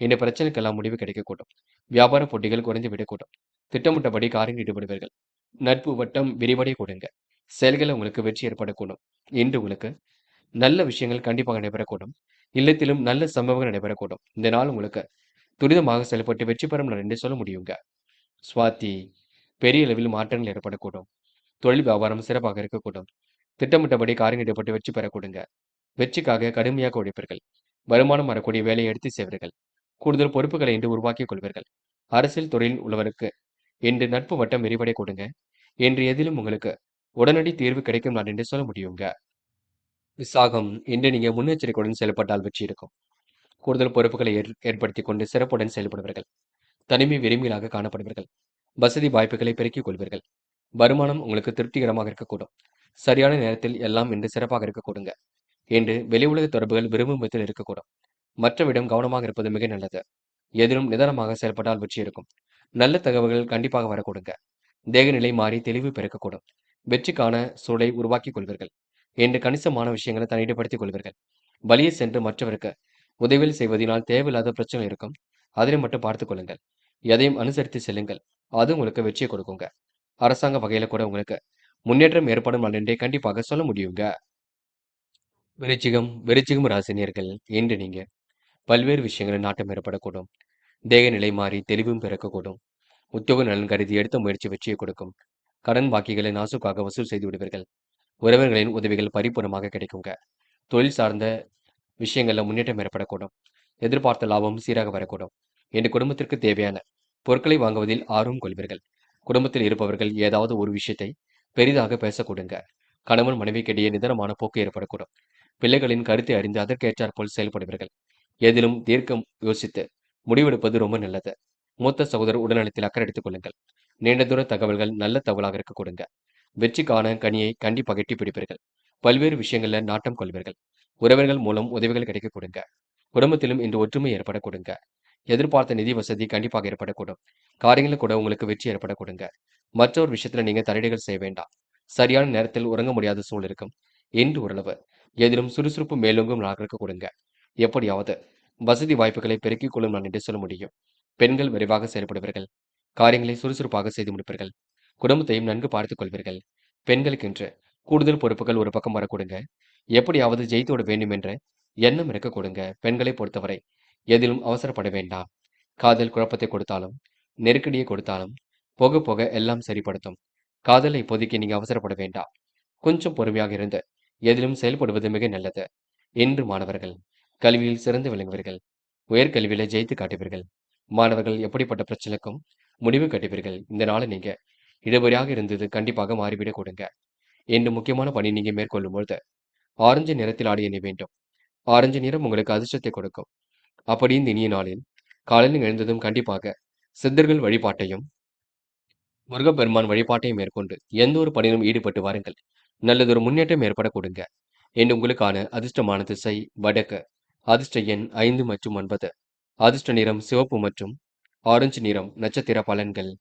இந்த பிரச்சனைக்கெல்லாம் முடிவு கிடைக்கக்கூடும். வியாபார போட்டிகள் குறைந்து விடக்கூடும். திட்டமிட்டபடி காரியம் ஈடுபடுவீர்கள். நட்பு வட்டம் விரிவடை கொடுங்க. செயல்களில் உங்களுக்கு வெற்றி ஏற்படக்கூடும். இன்று உங்களுக்கு நல்ல விஷயங்கள் கண்டிப்பாக நடைபெறக்கூடும். இல்லத்திலும் நல்ல சம்பவங்கள் நடைபெறக்கூடும். இந்த நாள் உங்களுக்கு துரிதமாக செயல்பட்டு வெற்றி பெறும் நாள் என்று சொல்ல முடியுங்க. சுவாதி பெரிய அளவில் மாற்றங்கள் ஏற்படக்கூடும். தொழில் வியாபாரம் சிறப்பாக இருக்கக்கூடும். திட்டமிட்டபடி காரியம் ஈடுபட்டு வெற்றி பெறக்கூடுங்க. வெற்றிக்காக கடுமையாக உழைப்பீர்கள். வருமானம் வரக்கூடிய வேலையை எடுத்து செய்வீர்கள். கூடுதல் பொறுப்புகளை இன்று உருவாக்கிக் கொள்வீர்கள். அரசியல் துறையில் உள்ளவருக்கு இன்று நட்பு வட்டம் விரிவடை கொடுங்க. இன்று எதிலும் உங்களுக்கு உடனடி தீர்வு கிடைக்கும் நாள் என்று சொல்ல முடியுங்க. விசாகம் இன்று நீங்க முன்னெச்சரிக்கையுடன் செயல்பட்டால் வெற்றி இருக்கும். கூடுதல் பொறுப்புகளை ஏற்படுத்திக் கொண்டு சிறப்புடன் செயல்படுவீர்கள். தனிமை விரும்பிகளாக காணப்படுவீர்கள். வசதி வாய்ப்புகளை பெருக்கிக் கொள்வீர்கள். வருமானம் உங்களுக்கு திருப்திகரமாக இருக்கக்கூடும். சரியான நேரத்தில் எல்லாம் இன்று சிறப்பாக இருக்கக்கூடுங்க. இன்று வெளி உலக தொடர்புகள் விரும்பும் விதத்தில் இருக்கக்கூடும். மற்றவிடம் கவனமாக இருப்பது மிக நல்லது. எதிலும் நிதானமாக செயல்பட்டால் வெற்றி இருக்கும். நல்ல தகவல்கள் கண்டிப்பாக வரக்கூடுங்க. தேகநிலை மாறி தெளிவு பிறக்கக்கூடும். வெற்றிக்கான சூழலை உருவாக்கிக் கொள்வீர்கள். இன்று கணிசமான விஷயங்களை தன்னிடப்படுத்திக் கொள்வீர்கள். வழியே சென்று மற்றவருக்கு உதவிகள் செய்வதனால் தேவையில்லாத பிரச்சனை இருக்கும். அதனை மட்டும் பார்த்துக் கொள்ளுங்கள். எதையும் அனுசரித்து செல்லுங்கள். அது உங்களுக்கு வெற்றியை கொடுக்குங்க. அரசாங்க வகையில கூட உங்களுக்கு முன்னேற்றம் ஏற்படும் நாள் என்றே கண்டிப்பாக சொல்ல முடியுங்க. விருச்சிகம் ராசினியர்கள் இன்று நீங்க பல்வேறு விஷயங்களில் நாட்டம் ஏற்படக்கூடும். தேக நிலை மாறி தெளிவும் பிறக்கக்கூடும். உத்தியோக நலன் கருதி எடுத்த முயற்சி வெற்றியை கொடுக்கும். கடன் பாக்கிகளை நாசுக்காக வசூல் செய்து விடுவீர்கள். உறவினர்களின் உதவிகள் பரிபூர்ணமாக கிடைக்குங்க. தொழில் சார்ந்த விஷயங்கள்ல முன்னேற்றம் ஏற்படக்கூடும். எதிர்பார்த்த லாபம் சீராக வரக்கூடும். என் குடும்பத்திற்கு தேவையான பொருட்களை வாங்குவதில் ஆர்வம் கொள்வீர்கள். குடும்பத்தில் இருப்பவர்கள் ஏதாவது ஒரு விஷயத்தை பெரிதாக பேசக்கூடுங்க. கணவன் மனைவிக்கிடையே நிதானமான போக்கு ஏற்படக்கூடும். பிள்ளைகளின் கருத்தை அறிந்து அதற்கேற்றாற்போல் செயல்படுவீர்கள். எதிலும் தீர்க்கம் யோசித்து முடிவெடுப்பது ரொம்ப நல்லது. மூத்த சகோதரர் உடல்நலத்தில் அக்கறை எடுத்துக் கொள்ளுங்கள். நீண்ட தூர தகவல்கள் நல்ல தகவலாக இருக்க கொடுங்க. வெற்றிக்கான கனியை கண்டிப்பாக எட்டி பிடிப்பீர்கள். பல்வேறு விஷயங்கள்ல நாட்டம் கொள்வீர்கள். உறவினர்கள் மூலம் உதவிகள் கிடைக்க கொடுங்க. குடும்பத்திலும் இன்று ஒற்றுமை ஏற்பட கொடுங்க. எதிர்பார்த்த நிதி வசதி கண்டிப்பாக ஏற்படக்கூடும். காரியங்கள கூட உங்களுக்கு வெற்றி ஏற்பட கொடுங்க. மற்றொரு விஷயத்துல நீங்க தலையீடுகள் செய்ய வேண்டாம். சரியான நேரத்தில் உறங்க முடியாத சூழல் இருக்கும். இன்று ஓரளவு எதிலும் சுறுசுறுப்பு மேலோங்கும் நாளாக இருக்க கொடுங்க. எப்படியாவது வசதி வாய்ப்புகளை பெருக்கிக் கொள்ளும் நான் என்று சொல்ல முடியும். பெண்கள் விரைவாக செயல்படுவீர்கள். காரியங்களை சுறுசுறுப்பாக செய்து முடிப்பீர்கள். குடும்பத்தையும் நன்கு பார்த்துக் கொள்வீர்கள். பெண்களுக்கென்று கூடுதல் பொறுப்புகள் ஒரு பக்கம் வரக்கூடுங்க. எப்படியாவது ஜெயித்து விட வேண்டும் என்ற எண்ணம் இருக்க கொடுங்க. பெண்களை பொறுத்தவரை எதிலும் அவசரப்பட வேண்டாம். காதல் குழப்பத்தை கொடுத்தாலும், நெருக்கடியை கொடுத்தாலும், போக போக எல்லாம் சரிப்படுத்தும். காதலை இப்போதைக்கு நீங்க அவசரப்பட வேண்டாம். கொஞ்சம் பொறுமையாக இருந்து எதிலும் செயல்படுவது மிக நல்லது. இன்று மாணவர்கள் கல்வியில் சிறந்து விளங்குவீர்கள். உயர்கல்வியில ஜெயித்து காட்டுவீர்கள். மாணவர்கள் எப்படிப்பட்ட பிரச்சனைக்கும் முடிவு கட்டுவீர்கள். இந்த நாளை நீங்க இழுபறியாக இருந்தது கண்டிப்பாக மாறிவிடக் கொடுங்க. இன்று முக்கியமான பணி நீங்க மேற்கொள்ளும் பொழுது ஆரஞ்சு நிறத்தில் ஆடை அணிய வேண்டும். ஆரஞ்சு நிறம் உங்களுக்கு அதிர்ஷ்டத்தை கொடுக்கும். அப்படி இந்த இனிய நாளில் காலையில் எழுந்ததும் கண்டிப்பாக சித்தர்கள் வழிபாட்டையும் முருகப்பெருமான் வழிபாட்டையும் மேற்கொண்டு எந்த ஒரு பணியிலும் ஈடுபட்டு வாருங்கள். நல்லதொரு முன்னேற்றம் ஏற்பட கொடுங்க. இன்று உங்களுக்கான அதிர்ஷ்டமான திசை வடக்கு. அதிர்ஷ்ட எண் 5 மற்றும் 9. அதிர்ஷ்ட நிறம் சிவப்பு மற்றும் ஆரஞ்சு நிறம். நட்சத்திர பலன்கள்.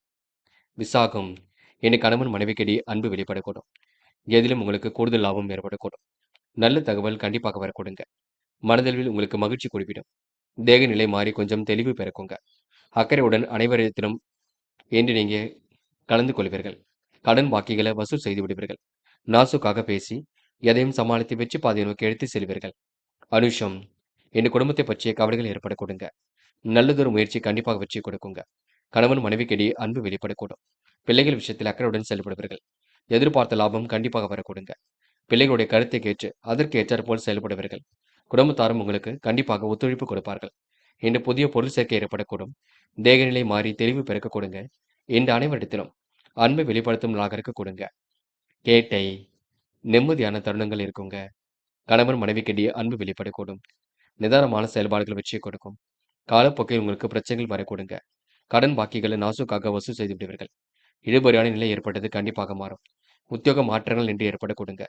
விசாகம் இன்று கணவன் மனைவிக்கிடையே அன்பு வெளிப்படக்கூடும். எதிலும் உங்களுக்கு கூடுதல் லாபம் ஏற்படக்கூடும். நல்ல தகவல் கண்டிப்பாக வரக்கூடுங்க. மனதளவில் உங்களுக்கு மகிழ்ச்சி குறிப்பிடும். தேக நிலை மாறி கொஞ்சம் தெளிவு பிறக்குங்க. அக்கறையுடன் அனைவரிடத்திலும் இன்று நீங்க கலந்து கொள்வீர்கள். கடன் பாக்கிகளை வசூல் செய்து விடுவீர்கள். நாசுக்காக பேசி எதையும் சமாளித்து வெற்றி பாதையை நோக்கி எடுத்து செல்வீர்கள். அனுஷம் இன்று குடும்பத்தை பற்றிய கவலைகள் ஏற்பட கொடுங்க. நல்லதொரு முயற்சி கண்டிப்பாக வெற்றி கொடுக்குங்க. கணவன் மனைவிக்கிடையே அன்பு வெளிப்படக்கூடும். பிள்ளைகள் விஷயத்தில் அக்கறையுடன் செயல்படுவீர்கள். எதிர்பார்த்த லாபம் கண்டிப்பாக வரக்கூடுங்க. பிள்ளைகளுடைய கருத்தை கேட்டு அதற்கு ஏற்றாற்போல் செயல்படுவீர்கள். குடும்பத்தாரும் உங்களுக்கு கண்டிப்பாக ஒத்துழைப்பு கொடுப்பார்கள். இன்று புதிய பொருள் சேர்க்கை ஏற்படக்கூடும். தேகநிலை மாறி தெளிவு பிறக்க கொடுங்க. இன்று அனைவரிடத்திலும் அன்பை வெளிப்படுத்தும் நாளாக இருக்க கொடுங்க. கேட்டை நிம்மதியான தருணங்கள் இருக்குங்க. கணவன் மனைவிக்கிடையே அன்பு வெளிப்படக்கூடும். நிதானமான செயல்பாடுகள் வெற்றியை கொடுக்கும். காலப்போக்கில் உங்களுக்கு பிரச்சனைகள் வரக்கூடுங்க. கடன் பாக்கிகளை நாசுக்காக வசூல் செய்து விடுவீர்கள். இழுபறியான நிலை ஏற்பட்டது கண்டிப்பாக மாறும். உத்தியோக மாற்றங்கள் என்று ஏற்பட கொடுங்க.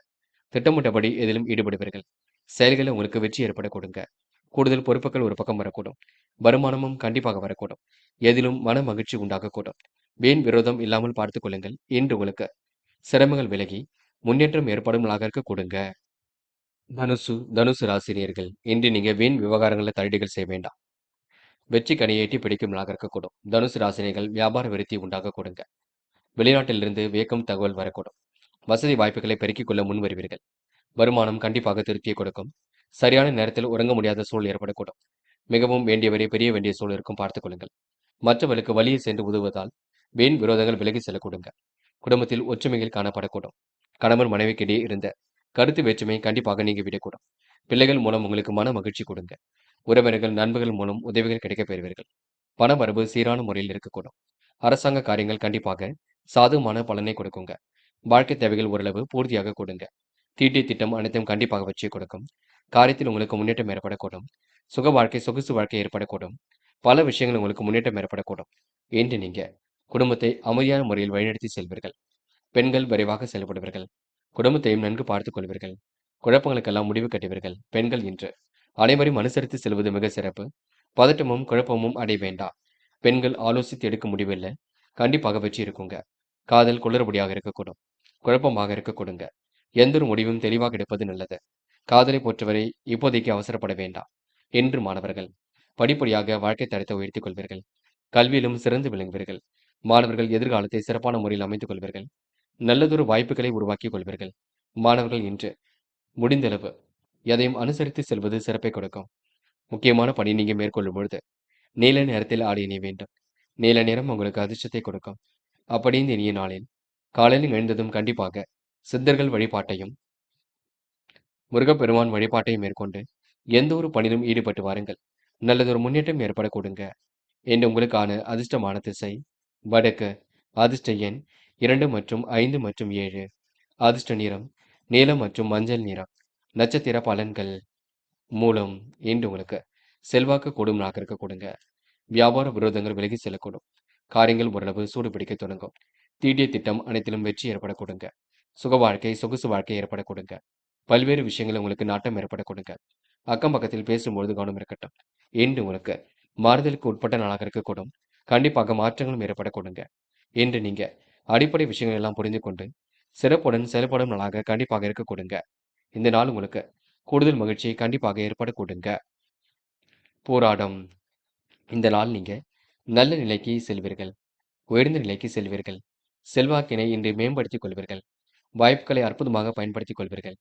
திட்டமிட்டபடி எதிலும் ஈடுபடுவீர்கள். செயல்களில் உங்களுக்கு வெற்றி ஏற்பட கொடுங்க. கூடுதல் பொறுப்புகள் ஒரு பக்கம் வரக்கூடும். வருமானமும் கண்டிப்பாக வரக்கூடும். எதிலும் மன மகிழ்ச்சி உண்டாகக்கூடும். வீண் விரோதம் இல்லாமல் பார்த்துக் கொள்ளுங்கள். இன்று உங்களுக்கு சிரமங்கள் விலகி முன்னேற்றம் ஏற்படும் நாளாக இருக்க கொடுங்க. தனுசு ராசினியர்கள் இன்று நீங்க வீண் விவகாரங்களில் தலையீடுகள் செய்ய வேண்டாம். வெற்றி கனியை எட்டி பிடிக்கும் நாளாக இருக்கக்கூடும். தனுசு ராசினியர்கள் வியாபார விருத்தி உண்டாக கொடுங்க. வெளிநாட்டிலிருந்து வியக்கும் தகவல் வரக்கூடும். வசதி வாய்ப்புகளை பெருக்கிக் கொள்ள முன் வருவீர்கள். வருமானம் கண்டிப்பாக திருப்தியை கொடுக்கும். சரியான நேரத்தில் உறங்க முடியாத சூழல் ஏற்படக்கூடும். மிகவும் வேண்டியவரை பெரிய வேண்டிய சூழல் இருக்கும் பார்த்துக் கொள்ளுங்கள். மற்றவர்களுக்கு வழியை சென்று உதவுவதால் வீண் விரோதங்கள் விலகி செல்லக்கூடுங்க. குடும்பத்தில் ஒற்றுமைகள் காணப்படக்கூடும். கணவன் மனைவிக்கிடையே இருந்த கருத்து வேற்றுமை கண்டிப்பாக நீங்கிவிடக்கூடும். பிள்ளைகள் மூலம் உங்களுக்கு மன மகிழ்ச்சி கொடுங்க. உறவினர்கள் நண்பர்கள் மூலம் உதவிகள் கிடைக்கப் பெறுவீர்கள். பணவரவு சீரான முறையில் இருக்கக்கூடும். அரசாங்க காரியங்கள் கண்டிப்பாக சாதகமான பலனை கொடுக்குங்க. வாழ்க்கை தேவைகள் ஓரளவு பூர்த்தியாக கொடுங்க. தீட்டிய திட்டம் அனைத்தையும் கண்டிப்பாக வெற்றியை கொடுக்கும். காரியத்தில் உங்களுக்கு முன்னேற்றம் ஏற்படக்கூடும். சுக வாழ்க்கை, சொகுசு வாழ்க்கை ஏற்படக்கூடும். பல விஷயங்கள் உங்களுக்கு முன்னேற்றம் ஏற்படக்கூடும். இன்று நீங்க குடும்பத்தை அமைதியான முறையில் வழிநடத்தி செல்வீர்கள். பெண்கள் விரைவாக செயல்படுவீர்கள். குடும்பத்தையும் நன்கு பார்த்துக் கொள்வீர்கள். குழப்பங்களுக்கெல்லாம் முடிவு கட்டுவீர்கள். பெண்கள் இன்று அனைவரையும் அனுசரித்து செல்வது மிக சிறப்பு. பதட்டமும் குழப்பமும் அடைய வேண்டாம். பெண்கள் ஆலோசித்து எடுக்கும் முடிவில் கண்டிப்பாக வெற்றி இருக்குங்க. காதல் குளறுபடியாக இருக்கக்கூடும். குழப்பமாக இருக்கக்கூடுங்க. எந்த ஒரு முடிவும் தெளிவாக எடுப்பது நல்லது. காதலை பொறுத்தவரை இப்போதைக்கு அவசரப்பட வேண்டாம். என்று மாணவர்கள் படிப்படியாக வாழ்க்கை தரத்தை உயர்த்திக் கொள்வீர்கள். கல்வியிலும் சிறந்து விளங்குவீர்கள். மாணவர்கள் எதிர்காலத்தை சிறப்பான முறையில் அமைத்துக் கொள்வீர்கள். நல்லதொரு வாய்ப்புகளை உருவாக்கிக் கொள்வீர்கள். மாணவர்கள் இன்று முடிந்தளவு எதையும் அனுசரித்து செல்வது சிறப்பை கொடுக்கும். முக்கியமான பணி நீங்க மேற்கொள்ளும் பொழுது நீல நிறத்தில் ஆடை அணிய வேண்டும். நீல நிறம் உங்களுக்கு அதிர்ஷ்டத்தை கொடுக்கும். அப்படி இந்த இனிய நாளில் காலையில் எழுந்ததும் கண்டிப்பாக சித்தர்கள் வழிபாட்டையும் முருகப்பெருமான் வழிபாட்டையும் மேற்கொண்டு எந்த ஒரு பணியிலும் ஈடுபட்டு வாருங்கள். நல்லதொரு முன்னேற்றம் ஏற்படக்கூடுங்க. என்று உங்களுக்கான அதிர்ஷ்டமான திசை வடக்கு. அதிர்ஷ்ட எண் 2 மற்றும் 5 மற்றும் 7. அதிர்ஷ்ட நிறம் நீலம் மற்றும் மஞ்சள் நிறம். நட்சத்திர பலன்கள் மூலம் இன்று உங்களுக்கு செல்வாக்கு கூடும் நாளாக இருக்கக்கூடுங்க. வியாபார விரோதங்கள் விலகி செல்லக்கூடும். காரியங்கள் ஓரளவு சூடு பிடிக்க தொடங்கும். தீட்டிய திட்டம் அனைத்திலும் வெற்றி ஏற்படக்கூடுங்க. சுக வாழ்க்கை, சொகுசு வாழ்க்கை ஏற்படக்கூடுங்க. பல்வேறு விஷயங்கள் உங்களுக்கு நாட்டம் ஏற்படக்கூடுங்க. அக்கம் பக்கத்தில் பேசும்பொழுது கவனம் இருக்கட்டும். இன்று உங்களுக்கு மாறுதலுக்கு உட்பட்ட நாளாக இருக்கக்கூடும். கண்டிப்பாக மாற்றங்களும் ஏற்படக்கூடுங்க. இன்று நீங்க அடிப்படை விஷயங்கள் எல்லாம் புரிந்து கொண்டு சிறப்புடன் செயல்படும் நாளாக கண்டிப்பாக இருக்கக்கூடுங்க. இந்த நாள் உங்களுக்கு கூடுதல் மகிழ்ச்சியை கண்டிப்பாக ஏற்படக்கூடுங்க. போராடம் இந்த நாள் நீங்க நல்ல நிலைக்கு செல்வீர்கள். உயர்ந்த நிலைக்கு செல்வீர்கள். செல்வாக்கினை இன்று மேம்படுத்திக் கொள்வீர்கள். வாய்ப்புகளை அற்புதமாக பயன்படுத்திக் கொள்வீர்கள்.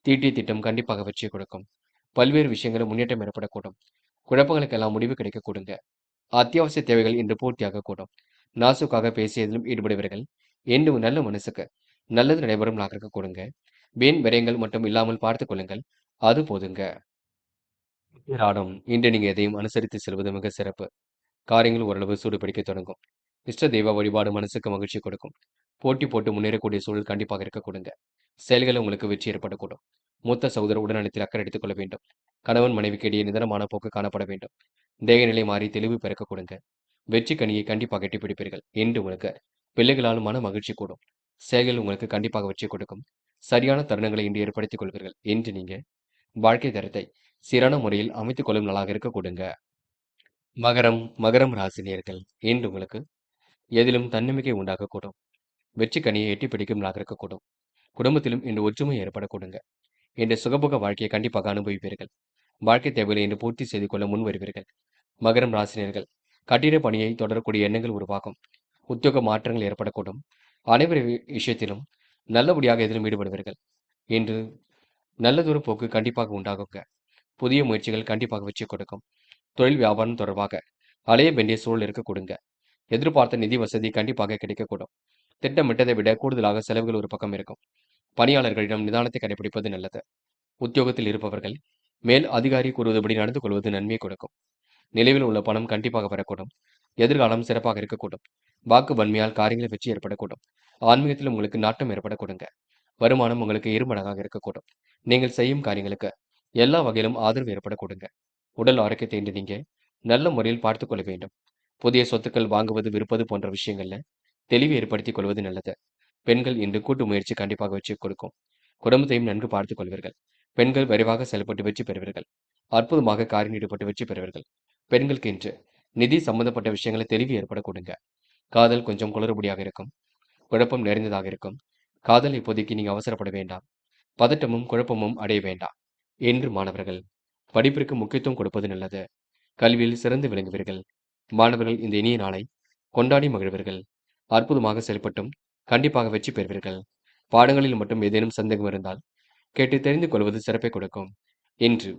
தீட்டிய திட்டம் கண்டிப்பாக வெற்றியை கொடுக்கும். பல்வேறு விஷயங்களும் முன்னேற்றம் ஏற்படக்கூடும். குழப்பங்களுக்கெல்லாம் முடிவு கிடைக்கக்கூடுங்க. அத்தியாவசிய தேவைகள் இன்று பூர்த்தியாக கூடும். நாசுக்காக பேசியதிலும் ஈடுபடுவீர்கள். என்று நல்ல மனசுக்கு நல்லது நடைபெறும் நாளாக கொடுங்க. வீண் விரயங்கள் மட்டும் இல்லாமல் பார்த்துக் கொள்ளுங்கள். அது போதுங்க. ராடம் இன்று நீங்க எதையும் அனுசரித்து செல்வது மிக சிறப்பு. காரியங்கள் ஓரளவு சூடு பிடிக்க தொடங்கும். இஷ்ட தெய்வ வழிபாடு மனசுக்கு மகிழ்ச்சி கொடுக்கும். போட்டி போட்டு முன்னேறக்கூடிய சூழல் கண்டிப்பாக இருக்க கொடுங்க. செயல்கள் உங்களுக்கு வெற்றி ஏற்படக்கூடும். மூத்த சகோதரர் உடல்நலத்தில் அக்கறை எடுத்துக் கொள்ள வேண்டும். கணவன் மனைவிக்கு இடையே நிதானமான போக்கு காணப்பட வேண்டும். தேகநிலை மாறி தெளிவு பிறக்க கொடுங்க. வெற்றி கனியை கண்டிப்பாக எட்டி பிடிப்பீர்கள். இன்று உங்களுக்கு பிள்ளைகளால் மன மகிழ்ச்சி கூடும். செயல்கள் உங்களுக்கு கண்டிப்பாக வெற்றி கொடுக்கும். சரியான தருணங்களை இன்று ஏற்படுத்திக் கொள்வீர்கள். இன்று நீங்க வாழ்க்கை தரத்தை சீரான முறையில் அமைத்துக் கொள்ளும் நாளாக இருக்க கொடுங்க. மகரம் ராசினியர்கள் இன்று உங்களுக்கு எதிலும் தன்னம்பிக்கை உண்டாகக்கூடும். வெற்றி கனியை எட்டி பிடிக்கும் நாளாக இருக்கக்கூடும். குடும்பத்திலும் இன்று ஒற்றுமை ஏற்படக்கூடுங்க. இன்று சுகபோக வாழ்க்கையை கண்டிப்பாக அனுபவிப்பீர்கள். வாழ்க்கை தேவைகளை இன்று பூர்த்தி செய்து கொள்ள முன் வருவீர்கள். மகரம் ராசினியர்கள் கட்டிட பணியை தொடரக்கூடிய எண்ணங்கள் உருவாகும். உத்தியோக மாற்றங்கள் ஏற்படக்கூடும். அனைவரு விஷயத்திலும் நல்லபடியாக எதிலும் ஈடுபடுவீர்கள். இன்று நல்லதொரு போக்கு கண்டிப்பாக உண்டாகுங்க. புதிய முயற்சிகள் கண்டிப்பாக வெற்றி கொடுக்கும். தொழில் வியாபாரம் தொடர்பாக அலைய வேண்டிய சூழல் இருக்க கொடுங்க. எதிர்பார்த்த நிதி வசதி கண்டிப்பாக கிடைக்கக்கூடும். திட்டமிட்டதை விட கூடுதலாக செலவுகள் ஒரு பக்கம் இருக்கும். பணியாளர்களிடம் நிதானத்தை கடைபிடிப்பது நல்லது. உத்தியோகத்தில் இருப்பவர்கள் மேல் அதிகாரி கூறுவதுபடி நடந்து கொள்வது நன்மையை கொடுக்கும். நிலைவில் உள்ள பணம் கண்டிப்பாக வரக்கூடும். எதிர்காலம் சிறப்பாக இருக்கக்கூடும். வாக்கு வன்மையால் காரியங்களில் வெற்றி ஏற்படக்கூடும். ஆன்மீகத்தில் உங்களுக்கு நாட்டம் ஏற்படக்கூடுங்க. வருமானம் உங்களுக்கு இருமடங்காக இருக்கக்கூடும். நீங்கள் செய்யும் காரியங்களுக்கு எல்லா வகையிலும் ஆதரவு ஏற்படக்கூடுங்க. உடல் ஆரோக்கியத்தை இன்று நீங்க நல்ல முறையில் பார்த்துக் கொள்ள வேண்டும். புதிய சொத்துக்கள் வாங்குவது விற்பது போன்ற விஷயங்கள்ல தெளிவு ஏற்படுத்திக் கொள்வது நல்லது. பெண்கள் இன்று கூட்டு முயற்சி கண்டிப்பாக வெற்றி கொடுக்கும். குடும்பத்தையும் நன்கு பார்த்துக் கொள்வீர்கள். பெண்கள் விரைவாக செயல்பட்டு வெற்றி பெறுவீர்கள். அற்புதமாக காரியம் ஈடுபட்டு வெற்றி பெறுவீர்கள். பெண்களுக்கு இன்று நிதி சம்பந்தப்பட்ட விஷயங்களை தெளிவு ஏற்படக்கூடுங்க. காதல் கொஞ்சம் குளறுபடியாக இருக்கும். குழப்பம் நிறைந்ததாக இருக்கும். காதல் இப்போதைக்கு நீங்க அவசரப்பட வேண்டாம். பதட்டமும் குழப்பமும் அடைய வேண்டாம். என்று மாணவர்கள் படிப்பிற்கு முக்கியத்துவம் கொடுப்பது நல்லது. கல்வியில் சிறந்து விளங்குவீர்கள். மாணவர்கள் இந்த இனிய நாளை கொண்டாடி மகிழ்வீர்கள். அற்புதமாக செயல்பட்டும் கண்டிப்பாக வெற்றி பெறுவீர்கள். பாடங்களில் மட்டும் ஏதேனும் சந்தேகம் இருந்தால் கேட்டு தெரிந்து கொள்வது சிறப்பை கொடுக்கும். இன்று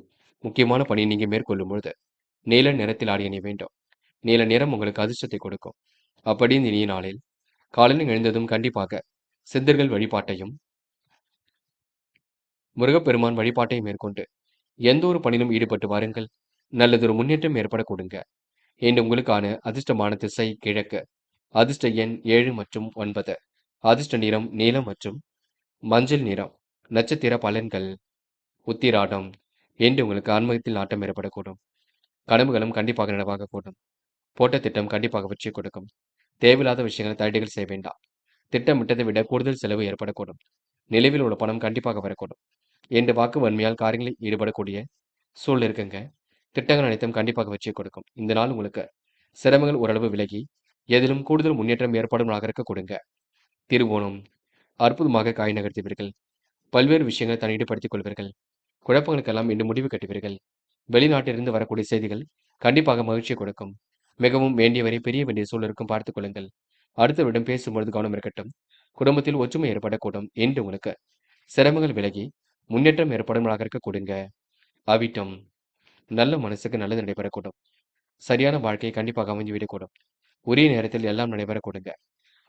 முக்கியமான பணியை நீங்க மேற்கொள்ளும் பொழுது நீல நிறத்தில் ஆடை அணிய வேண்டும். நீல நிறம் உங்களுக்கு அதிர்ஷ்டத்தை கொடுக்கும். அப்படி இந்த இனிய நாளில் காலையில் எழுந்ததும் கண்டிப்பாக சித்தர்கள் வழிபாட்டையும் முருகப்பெருமான் வழிபாட்டையும் மேற்கொண்டு எந்த ஒரு பணியிலும் ஈடுபட்டு வாருங்கள். நல்லதொரு முன்னேற்றம் ஏற்பட கொடுங்க. இன்று உங்களுக்கான அதிர்ஷ்டமான திசை கிழக்கு. அதிர்ஷ்ட எண் 7 மற்றும் 9. அதிர்ஷ்ட நிறம் நீலம் மற்றும் மஞ்சள் நிறம். நட்சத்திர பலன்கள். உத்திராடம். இன்று உங்களுக்கு ஆன்மீகத்தில் நாட்டம் ஏற்படக்கூடும். கனவுகளும் கண்டிப்பாக நனவாகக்கூடும். போட்ட திட்டம் கண்டிப்பாக வெற்றி கொடுக்கும். தேவையில்லாத விஷயங்களை தலையீடுகள் செய்ய வேண்டாம். திட்டமிட்டதை விட கூடுதல் செலவு ஏற்படக்கூடும். நிலுவையில் உள்ள பணம் கண்டிப்பாக வரக்கூடும். இன்று வாக்கு வன்மையால் காரியங்களில் ஈடுபடக்கூடிய சூழல் இருக்குங்க. திட்டங்கள் அனைத்தும் கண்டிப்பாக வெற்றி கொடுக்கும். இந்த நாள் உங்களுக்கு சிரமங்கள் ஓரளவு விலகி எதிலும் கூடுதல் முன்னேற்றம் ஏற்படும் நாளாக இருக்க கொடுங்க. திருவோணம். அற்புதமாக காய் நகர்த்துவீர்கள். பல்வேறு விஷயங்களை தன்னிடுபடுத்திக் கொள்வீர்கள். குழப்பங்களுக்கெல்லாம் இன்று முடிவு கட்டுவீர்கள். வெளிநாட்டிலிருந்து வரக்கூடிய செய்திகள் கண்டிப்பாக மகிழ்ச்சியை கொடுக்கும். மிகவும் வேண்டியவரை பெரிய வேண்டிய சூழல் இருக்கும் பார்த்துக் கொள்ளுங்கள். அடுத்தவரிடம் பேசும்பொழுது கவனம் இருக்கட்டும். குடும்பத்தில் ஒற்றுமை ஏற்படக்கூடும். என்று உங்களுக்கு சிரமங்கள் விலகி முன்னேற்றம் ஏற்படும் நாளாக இருக்க கொடுங்க. அவிட்டம். நல்ல மனசுக்கு நல்லது நடைபெறக்கூடும். சரியான வாழ்க்கை கண்டிப்பாக அமைந்துவிடக்கூடும். உரிய நேரத்தில் எல்லாம் நடைபெற கொடுங்க.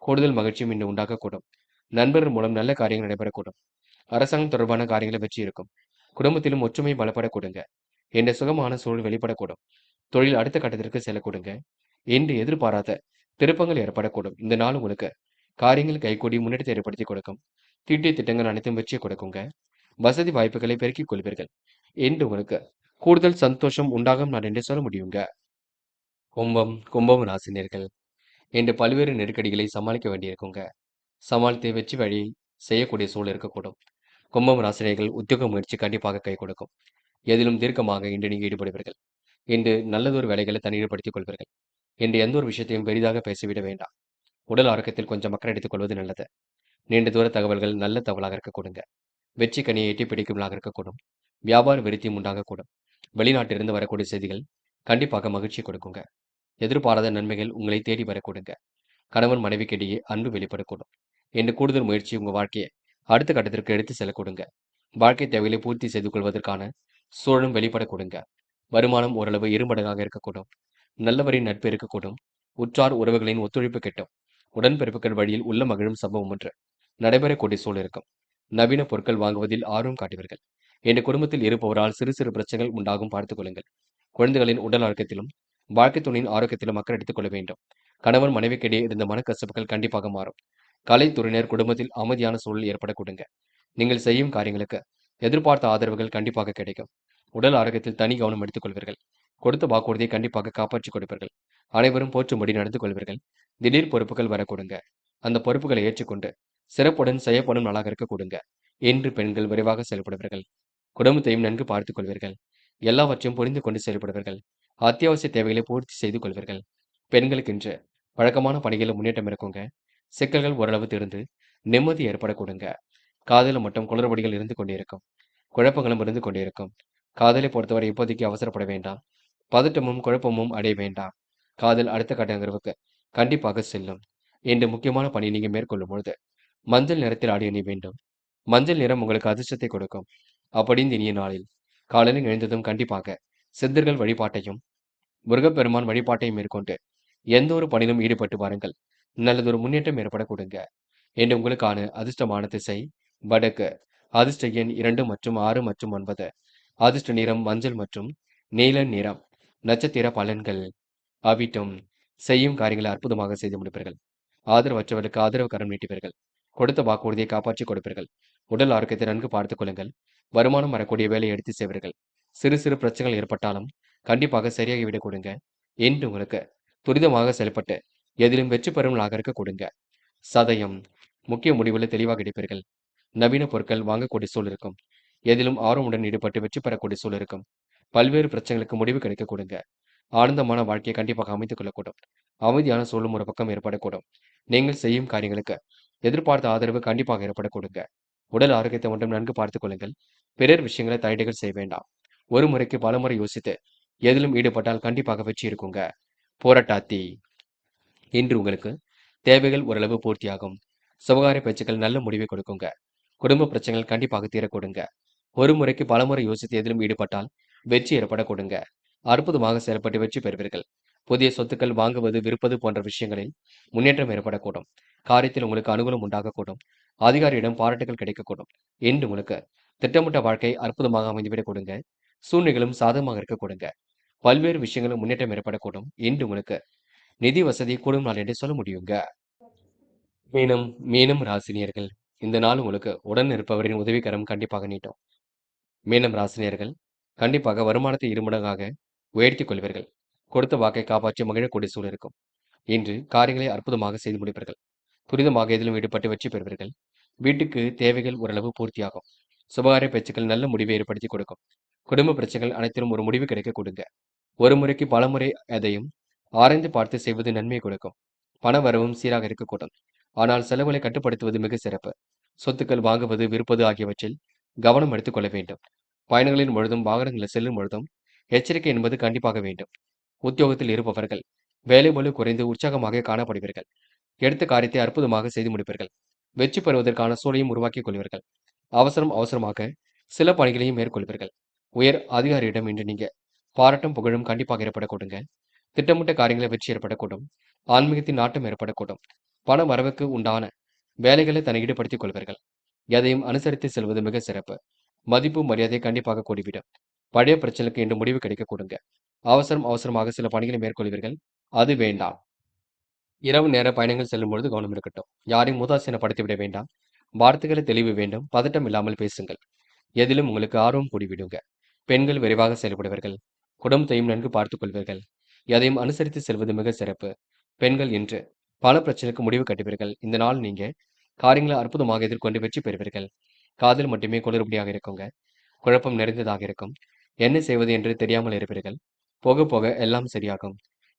கூடுதல் மகிழ்ச்சியும் இன்று உண்டாகக்கூடும். நண்பர்கள் மூலம் நல்ல காரியங்கள் நடைபெறக்கூடும். அரசாங்கம் தொடர்பான காரியங்களை வெற்றி இருக்கும். குடும்பத்திலும் ஒற்றுமை பலப்பட கொடுங்க. என்ற சுகமான சூழல் வெளிப்படக்கூடும். தொழில் அடுத்த கட்டத்திற்கு செல்ல கொடுங்க. என்று எதிர்பாராத திருப்பங்கள் ஏற்படக்கூடும். இந்த நாள் உங்களுக்கு காரியங்கள் கைகூடி முன்னேற்றத்தை ஏற்படுத்தி கொடுக்கும். தீட்டிய திட்டங்கள் அனைத்தும் வெற்றியை கொடுக்குங்க. வசதி வாய்ப்புகளை பெருக்கிக் கொள்வீர்கள். என்று உங்களுக்கு கூடுதல் சந்தோஷம் உண்டாகும் நான் என்று சொல்ல முடியுங்க. கும்பம் ராசினியர்கள். இன்று பல்வேறு நெருக்கடிகளை சமாளிக்க வேண்டியிருக்குங்க. சமாளித்து வெற்றி வழி செய்யக்கூடிய சூழல் இருக்கக்கூடும். கும்பம் ராசினியர்கள் உத்தியோக முயற்சி கண்டிப்பாக கை கொடுக்கும். எதிலும் தீர்க்கமாக இன்று நீங்கள் ஈடுபடுவீர்கள். இன்று நல்லதொரு வேலைகளை தனிமைப்படுத்திக் கொள்வீர்கள். இன்று எந்த ஒரு விஷயத்தையும் பெரிதாக பேசிவிட வேண்டாம். உடல் ஆரோக்கியத்தில் கொஞ்சம் அக்கறை எடுத்துக் கொள்வது நல்லது. நீண்ட தூர தகவல்கள் நல்ல தகவலாக இருக்க கொடுங்க. வெற்றி கனியை எட்டி பிடிக்கும்லாக இருக்கக்கூடும். வியாபார விருத்தியும் உண்டாகக்கூடும். வெளிநாட்டிலிருந்து வரக்கூடிய செய்திகள் கண்டிப்பாக மகிழ்ச்சி கொடுக்குங்க. எதிர்பாராத நன்மைகள் உங்களை தேடி வரக்கூடுங்க. கணவன் மனைவிக்கிடையே அன்பு வெளிப்படக்கூடும். என்று கூடுதல் முயற்சி உங்கள் வாழ்க்கையை அடுத்த கட்டத்திற்கு எடுத்து செல்லக்கூடுங்க. வாழ்க்கை தேவைகளை பூர்த்தி செய்து கொள்வதற்கான சூழலும் வெளிப்பட கொடுங்க. வருமானம் ஓரளவு இருமடங்காக இருக்கக்கூடும். நல்லவரின் நட்பு இருக்கக்கூடும். உற்றார் உறவுகளின் ஒத்துழைப்பு கிட்டும். உடன்பிறப்புகள் வழியில் உள்ள மகிழும் சம்பவம் ஒன்று நடைபெறக்கூடிய சூழல் இருக்கும். நவீன பொருட்கள் வாங்குவதில் ஆர்வம் காட்டுவீர்கள். என்ற குடும்பத்தில் இருப்பவரால் சிறு சிறு பிரச்சனைகள் உண்டாகும் பார்த்துக் கொள்ளுங்கள். குழந்தைகளின் உடல் ஆரோக்கியத்திலும் வாழ்க்கை துணையின் ஆரோக்கியத்திலும் அக்கறை எடுத்துக் கொள்ள வேண்டும். கணவன் மனைவிக்கிடையே இருந்த மனக்கசப்புகள் கண்டிப்பாக மாறும். கலைத்துறையினர் குடும்பத்தில் அமைதியான சூழல் ஏற்பட கொடுங்க. நீங்கள் செய்யும் காரியங்களுக்கு எதிர்பார்த்த ஆதரவுகள் கண்டிப்பாக கிடைக்கும். உடல் ஆரோக்கியத்தில் தனி கவனம் எடுத்துக் கொள்வீர்கள். கொடுத்த வாக்குறுதியை கண்டிப்பாக காப்பாற்றிக் கொடுப்பீர்கள். அனைவரும் போற்றும்படி நடந்து கொள்வீர்கள். திடீர் பொறுப்புகள் வர கொடுங்க. அந்த பொறுப்புகளை ஏற்றுக்கொண்டு சிறப்புடன் செய்யப்படும் நாளாக இருக்க கொடுங்க. என்று பெண்கள் விரைவாக செயல்படுவீர்கள். குடும்பத்தையும் நன்கு பார்த்துக் கொள்வீர்கள். எல்லாவற்றையும் புரிந்து கொண்டு செயல்படுவீர்கள். அத்தியாவசிய தேவைகளை பூர்த்தி செய்து கொள்வீர்கள். பெண்களுக்கென்று வழக்கமான பணிகளில் முன்னேற்றம் இருக்குங்க. சிக்கல்கள் ஓரளவு திருந்து நிம்மதி ஏற்பட கொடுங்க. காதலில் மட்டும் குளறுபடிகள் இருந்து கொண்டே இருக்கும். குழப்பங்களும் இருந்து கொண்டே இருக்கும். காதலை பொறுத்தவரை இப்போதைக்கு அவசரப்பட வேண்டாம். பதட்டமும் குழப்பமும் அடைய வேண்டாம். காதல் அடுத்த கட்ட நகர்வுக்கு கண்டிப்பாக செல்லும். என்று முக்கியமான பணி நீங்க மேற்கொள்ளும் பொழுது மஞ்சள் நிறத்தில் ஆடை அணிய வேண்டும். மஞ்சள் நிறம் உங்களுக்கு அதிர்ஷ்டத்தை கொடுக்கும். அப்படி இந்த இனிய நாளில் காலையில் எழுந்ததும் கண்டிப்பாக சித்தர்கள் வழிபாட்டையும் முருகப்பெருமான் வழிபாட்டையும் மேற்கொண்டு எந்த ஒரு பணியிலும் ஈடுபட்டு வாருங்கள். நல்லதொரு முன்னேற்றம் ஏற்பட கொடுங்க. என்று உங்களுக்கான அதிர்ஷ்டமான திசை வடக்கு. அதிர்ஷ்ட எண் 2 மற்றும் 6 மற்றும் 9. அதிர்ஷ்ட நிறம் மஞ்சள் மற்றும் நீல நிறம். நட்சத்திர பலன்கள். அவிட்டம். செய்யும் காரியங்களை அற்புதமாக செய்து முடிப்பீர்கள். ஆதரவற்றவர்களுக்கு ஆதரவு கரம் நீட்டுவீர்கள். கொடுத்த வாக்குறுதியை காப்பாற்றிக் கொடுப்பீர்கள். உடல் ஆரோக்கியத்தை நன்கு பார்த்துக் கொள்ளுங்கள். வருமானம் வரக்கூடிய வேலையை எடுத்து செய்வீர்கள். சிறு சிறு பிரச்சனைகள் ஏற்பட்டாலும் கண்டிப்பாக சரியாகி விட கொடுங்க. என்று உங்களுக்கு துரிதமாக செயல்பட்டு எதிலும் வெற்றி பெறும் நாளாக இருக்க கொடுங்க. சதயம். முக்கிய முடிவுகளை தெளிவாக எடுப்பீர்கள். நவீன பொருட்கள் வாங்கக்கூடிய சூழல் இருக்கும். எதிலும் ஆர்வமுடன் ஈடுபட்டு வெற்றி பெறக்கூடிய சூழல் இருக்கும். பல்வேறு பிரச்சனைகளுக்கு முடிவு கிடைக்க கொடுங்க. ஆனந்தமான வாழ்க்கையை கண்டிப்பாக அமைத்துக் கொள்ளக்கூடும். அமைதியான சூழலும் ஒரு பக்கம் ஏற்படக்கூடும். நீங்கள் செய்யும் காரியங்களுக்கு எதிர்பார்த்த ஆதரவு கண்டிப்பாக ஏற்பட கொடுங்க. உடல் ஆரோக்கியத்தை மட்டும் நன்கு பார்த்துக் கொள்ளுங்கள். பிறர் விஷயங்களை தலையீடுகள் செய்ய வேண்டாம். ஒரு முறைக்கு பலமுறை யோசித்து எதிலும் ஈடுபட்டால் கண்டிப்பாக வெற்றி இருக்குங்க. போராட்டாத்தி. இன்று உங்களுக்கு தேவைகள் ஓரளவு பூர்த்தியாகும். சுபகாரிய பேச்சுக்கள் நல்ல முடிவை கொடுக்குங்க. குடும்ப பிரச்சனைகள் கண்டிப்பாக தீரக்கூடுங்க. ஒரு முறைக்கு பலமுறை யோசித்து எதிலும் ஈடுபட்டால் வெற்றி ஏற்பட கொடுங்க. அற்புதமாக செயல்பட்டு வெற்றி பெறுவீர்கள். புதிய சொத்துக்கள் வாங்குவது விற்பது போன்ற விஷயங்களில் முன்னேற்றம் ஏற்படக்கூடும். காரியத்தில் உங்களுக்கு அனுகூலம் உண்டாகக்கூடும். அதிகாரியிடம் பாராட்டுகள் கிடைக்கக்கூடும். என்று உங்களுக்கு திட்டமிட்ட வாழ்க்கை அற்புதமாக அமைந்துவிடக் கொடுங்க. சூழ்நிலைகளும் சாதகமாக இருக்க கொடுங்க. பல்வேறு விஷயங்களும் முன்னேற்றம் ஏற்படக்கூடும். என்று உங்களுக்கு நிதி வசதி கூடும் நாள் என்று சொல்ல முடியுங்க. மீனம் மீனம் ராசினியர்கள் இந்த நாள் உங்களுக்கு உடன் இருப்பவரின் உதவிக்கரம் கண்டிப்பாக நீட்டும். மீனம் ராசினியர்கள் கண்டிப்பாக வருமானத்தை இருமடங்காக உயர்த்திக் கொள்வீர்கள். கொடுத்த வாக்கை காப்பாற்றி மகிழக்கூடிய சூழல் இருக்கும். இன்று காரியங்களை அற்புதமாக செய்து முடிப்பீர்கள். துரிதமாக எதிலும் ஈடுபட்டு வெற்றி பெறுவீர்கள். வீட்டுக்கு தேவைகள் ஓரளவு பூர்த்தியாகும். சுபகாரிய பேச்சுக்கள் நல்ல முடிவை ஏற்படுத்தி கொடுக்கும். குடும்ப பிரச்சனைகள் அனைத்திலும் ஒரு முடிவு கிடைக்க கொடுங்க. ஒரு முறைக்கு பலமுறை எதையும் ஆராய்ந்து பார்த்து செய்வது நன்மை கொடுக்கும். பண வரவும் சீராக இருக்கக்கூடும். ஆனால் செலவுகளை கட்டுப்படுத்துவது மிக சிறப்பு. சொத்துக்கள் வாங்குவது, விற்பது ஆகியவற்றில் கவனம் எடுத்துக் கொள்ள வேண்டும். பயணங்களின் பொழுதும், வாகனங்களில் செல்லும் பொழுதும் எச்சரிக்கை என்பது கண்டிப்பாக வேண்டும். உத்தியோகத்தில் இருப்பவர்கள் வேலைப்பளு குறைந்து உற்சாகமாக காணப்படுவீர்கள். எடுத்த காரியத்தை அற்புதமாக செய்து முடிப்பீர்கள். வெற்றி பெறுவதற்கான சூழலையும் உருவாக்கிக் கொள்வீர்கள். அவசரமாக சில பணிகளையும் மேற்கொள்வீர்கள். உயர் அதிகாரியிடம் இன்று நீங்க பாராட்டும் புகழும் கண்டிப்பாக ஏற்படக்கூடுங்க. திட்டமிட்ட காரியங்களை வெற்றி ஏற்படக்கூடும். ஆன்மீகத்தின் நாட்டம் ஏற்படக்கூடும். பண வரவுக்கு உண்டான வேலைகளை தன்னை ஈடுபடுத்திக் கொள்வீர்கள். எதையும் அனுசரித்து செல்வது மிக சிறப்பு. மதிப்பு மரியாதை கண்டிப்பாக கூடிவிடும். பழைய பிரச்சனைக்கு இன்று முடிவு கிடைக்க கொடுங்க. அவசரமாக சில பணிகளை மேற்கொள்வீர்கள். அது வேண்டாம். இரவு நேர பயணங்கள் செல்லும் பொழுது கவனம் இருக்கட்டும். யாரையும் உதாசீனப்படுத்தி விட வேண்டாம். வார்த்தைகளை தெளிவு வேண்டும். பதட்டம் இல்லாமல் பேசுங்கள். எதிலும் உங்களுக்கு ஆர்வம் கூடிவிடுங்க. பெண்கள் விரைவாக செயல்படுவீர்கள். குடும்பத்தையும் நன்கு பார்த்துக் கொள்வீர்கள். எதையும் அனுசரித்து செல்வது மிக சிறப்பு. பெண்கள் இன்று பல பிரச்சனைக்கு முடிவு கட்டுவீர்கள். இந்த நாள் நீங்க காரியங்களை அற்புதமாக எதிர்கொண்டு வெற்றி பெறுவீர்கள். காதல் மட்டுமே குளறுபடியாக இருக்குங்க. குழப்பம் நிறைந்ததாக இருக்கும். என்ன செய்வது என்று தெரியாமல் இருப்பீர்கள். போக போக எல்லாம் சரியாகும்.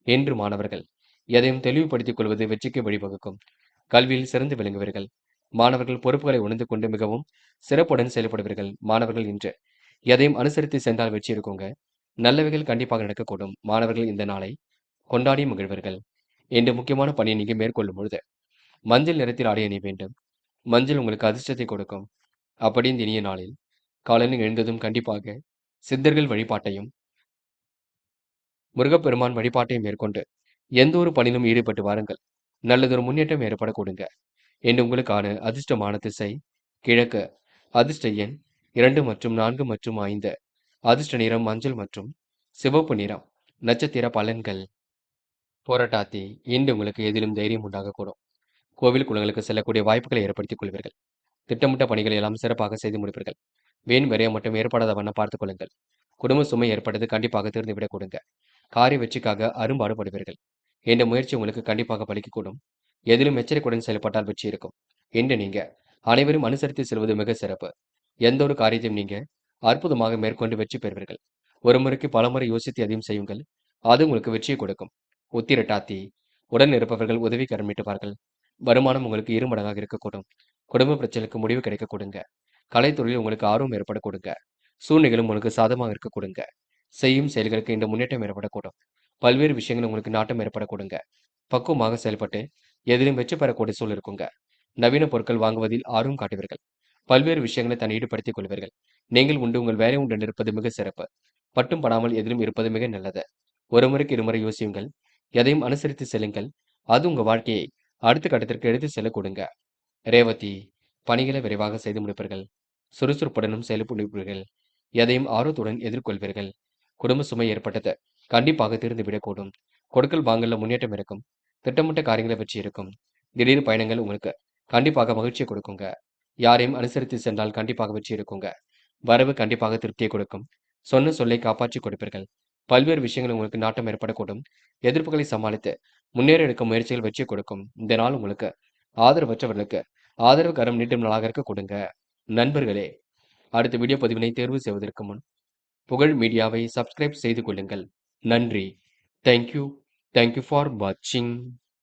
என்று மாணவர்கள் எதையும் தெளிவுபடுத்திக் கொள்வது வெற்றிக்கு வழிவகுக்கும். கல்வியில் சிறந்து விளங்குவீர்கள். மாணவர்கள் பொறுப்புகளை உணர்ந்து கொண்டு மிகவும் சிறப்புடன் செயல்படுவீர்கள். மாணவர்கள் இன்று எதையும் அனுசரித்து சென்றால் வெற்றி இருக்குங்க. நல்லவைகள் கண்டிப்பாக நடக்கக்கூடும். மாணவர்கள் இந்த நாளை கொண்டாடி மகிழ்வீர்கள். இன்று முக்கியமான பணியை நீங்க மேற்கொள்ளும் பொழுது மஞ்சள் நிறத்தில் ஆடை அணிய வேண்டும். மஞ்சள் உங்களுக்கு அதிர்ஷ்டத்தை கொடுக்கும். அப்படி இந்த இனிய நாளில் காலையில் எழுந்ததும் கண்டிப்பாக சித்தர்கள் வழிபாட்டையும் முருகப்பெருமான் வழிபாட்டையும் மேற்கொண்டு எந்த ஒரு பணியிலும் ஈடுபட்டு வாருங்கள். நல்லதொரு முன்னேற்றம் ஏற்பட கொடுங்க. என்று உங்களுக்கான அதிர்ஷ்டமான திசை கிழக்கு. அதிர்ஷ்ட எண் 2 மற்றும் 4 மற்றும் 5. அதிர்ஷ்ட நிறம் மஞ்சள் மற்றும் சிவப்பு நிறம். நட்சத்திர பலன்கள். போராட்டாத்தி இன்று உங்களுக்கு எதிலும் தைரியம் உண்டாகக்கூடும். கோவில் குளங்களுக்கு செல்லக்கூடிய வாய்ப்புகளை ஏற்படுத்திக் கொள்வீர்கள். திட்டமிட்ட பணிகளை எல்லாம் சிறப்பாக செய்து முடிப்பீர்கள். வீண் விரயம் மட்டும் ஏற்படாத வண்ணம் பார்த்துக் கொள்ளுங்கள். குடும்ப சுமை ஏற்பட்டது கண்டிப்பாக தீர்ந்துவிடக் கொடுங்க. காரிய வெற்றிக்காக அரும்பாடுபடுவீர்கள். என்ற முயற்சி உங்களுக்கு கண்டிப்பாக பலிக்கக்கூடும். எதிலும் எச்சரிக்கையுடன் செயல்பட்டால் வெற்றி இருக்கும். என்று நீங்க அனைவரும் அனுசரித்து செல்வது மிக சிறப்பு. எந்த ஒரு காரியத்தையும் நீங்க அற்புதமாக மேற்கொண்டு வெற்றி பெறுவீர்கள். ஒரு முறைக்கு பலமுறை யோசித்து எதையும் செய்யுங்கள். அது உங்களுக்கு வெற்றியை கொடுக்கும். உத்திரட்டாத்தி உடன் இருப்பவர்கள் உதவி கரம் நீட்டுவார்கள். வருமானம் உங்களுக்கு இருமடங்காக இருக்கக்கூடும். குடும்ப பிரச்சனைக்கு முடிவு கிடைக்க கொடுங்க. கலைத்துறையில் உங்களுக்கு ஆர்வம் ஏற்பட கொடுங்க. சூழ்நிலைகளும் உங்களுக்கு சாதகமாக இருக்க கொடுங்க. செய்யும் செயல்களுக்கு இந்த முன்னேற்றம் ஏற்படக்கூடும். பல்வேறு விஷயங்கள் உங்களுக்கு நாட்டம் ஏற்பட கொடுங்க. பக்குவமாக செயல்பட்டு எதிலும் வெற்றி பெறக்கூடிய சூழல் இருக்குங்க. நவீன பொருட்கள் வாங்குவதில் ஆர்வம் காட்டுவீர்கள். பல்வேறு விஷயங்களை தன் ஈடுபடுத்திக் கொள்வீர்கள். நீங்கள் உண்டு உங்கள் வேலை உண்டு இருப்பது மிக சிறப்பு. பட்டும் படாமல் எதிலும் இருப்பது மிக நல்லது. ஒரு முறைக்கு இருமுறை யோசியுங்கள். எதையும் அனுசரித்து செல்லுங்கள். அது உங்க வாழ்க்கையை அடுத்த கட்டத்திற்கு எடுத்து செல்ல கொடுங்க. ரேவதி பணிகளை விரைவாக செய்து முடிப்பீர்கள். சுறுசுறுப்புடனும் செயல்படுவீர்கள். எதையும் ஆர்வத்துடன் எதிர்கொள்வீர்கள். குடும்ப சுமை ஏற்பட்டது கண்டிப்பாக தீர்ந்துவிடக்கூடும். கொடுக்கல் வாங்கல்ல முன்னேற்றம் இருக்கும். திட்டமிட்ட காரியங்களை வெற்றி இருக்கும். திடீர் பயணங்கள் உங்களுக்கு கண்டிப்பாக மகிழ்ச்சியை கொடுக்குங்க. யாரையும் அனுசரித்து சென்றால் கண்டிப்பாக வெற்றி இருக்குங்க. வரவு கண்டிப்பாக திருப்தியை கொடுக்கும். சொன்ன சொல்லை காப்பாற்றிக் கொடுப்பீர்கள். பல்வேறு விஷயங்கள் உங்களுக்கு நாட்டம் ஏற்படக்கூடும். எதிர்ப்புகளை சமாளித்து முன்னேற எடுக்கும் முயற்சிகள் வெற்றி கொடுக்கும். இந்த நாள் உங்களுக்கு ஆதரவற்றவர்களுக்கு ஆதரவு கரம் நீட்டும் நாளாக இருக்க கொடுங்க. நண்பர்களே, அடுத்த வீடியோ பதிவினை தேர்வு செய்வதற்கு முன் புகழ் மீடியாவை சப்ஸ்கிரைப் செய்து கொள்ளுங்கள். நன்றி. தேங்க்யூ. தேங்க்யூ ஃபார் வாட்சிங்.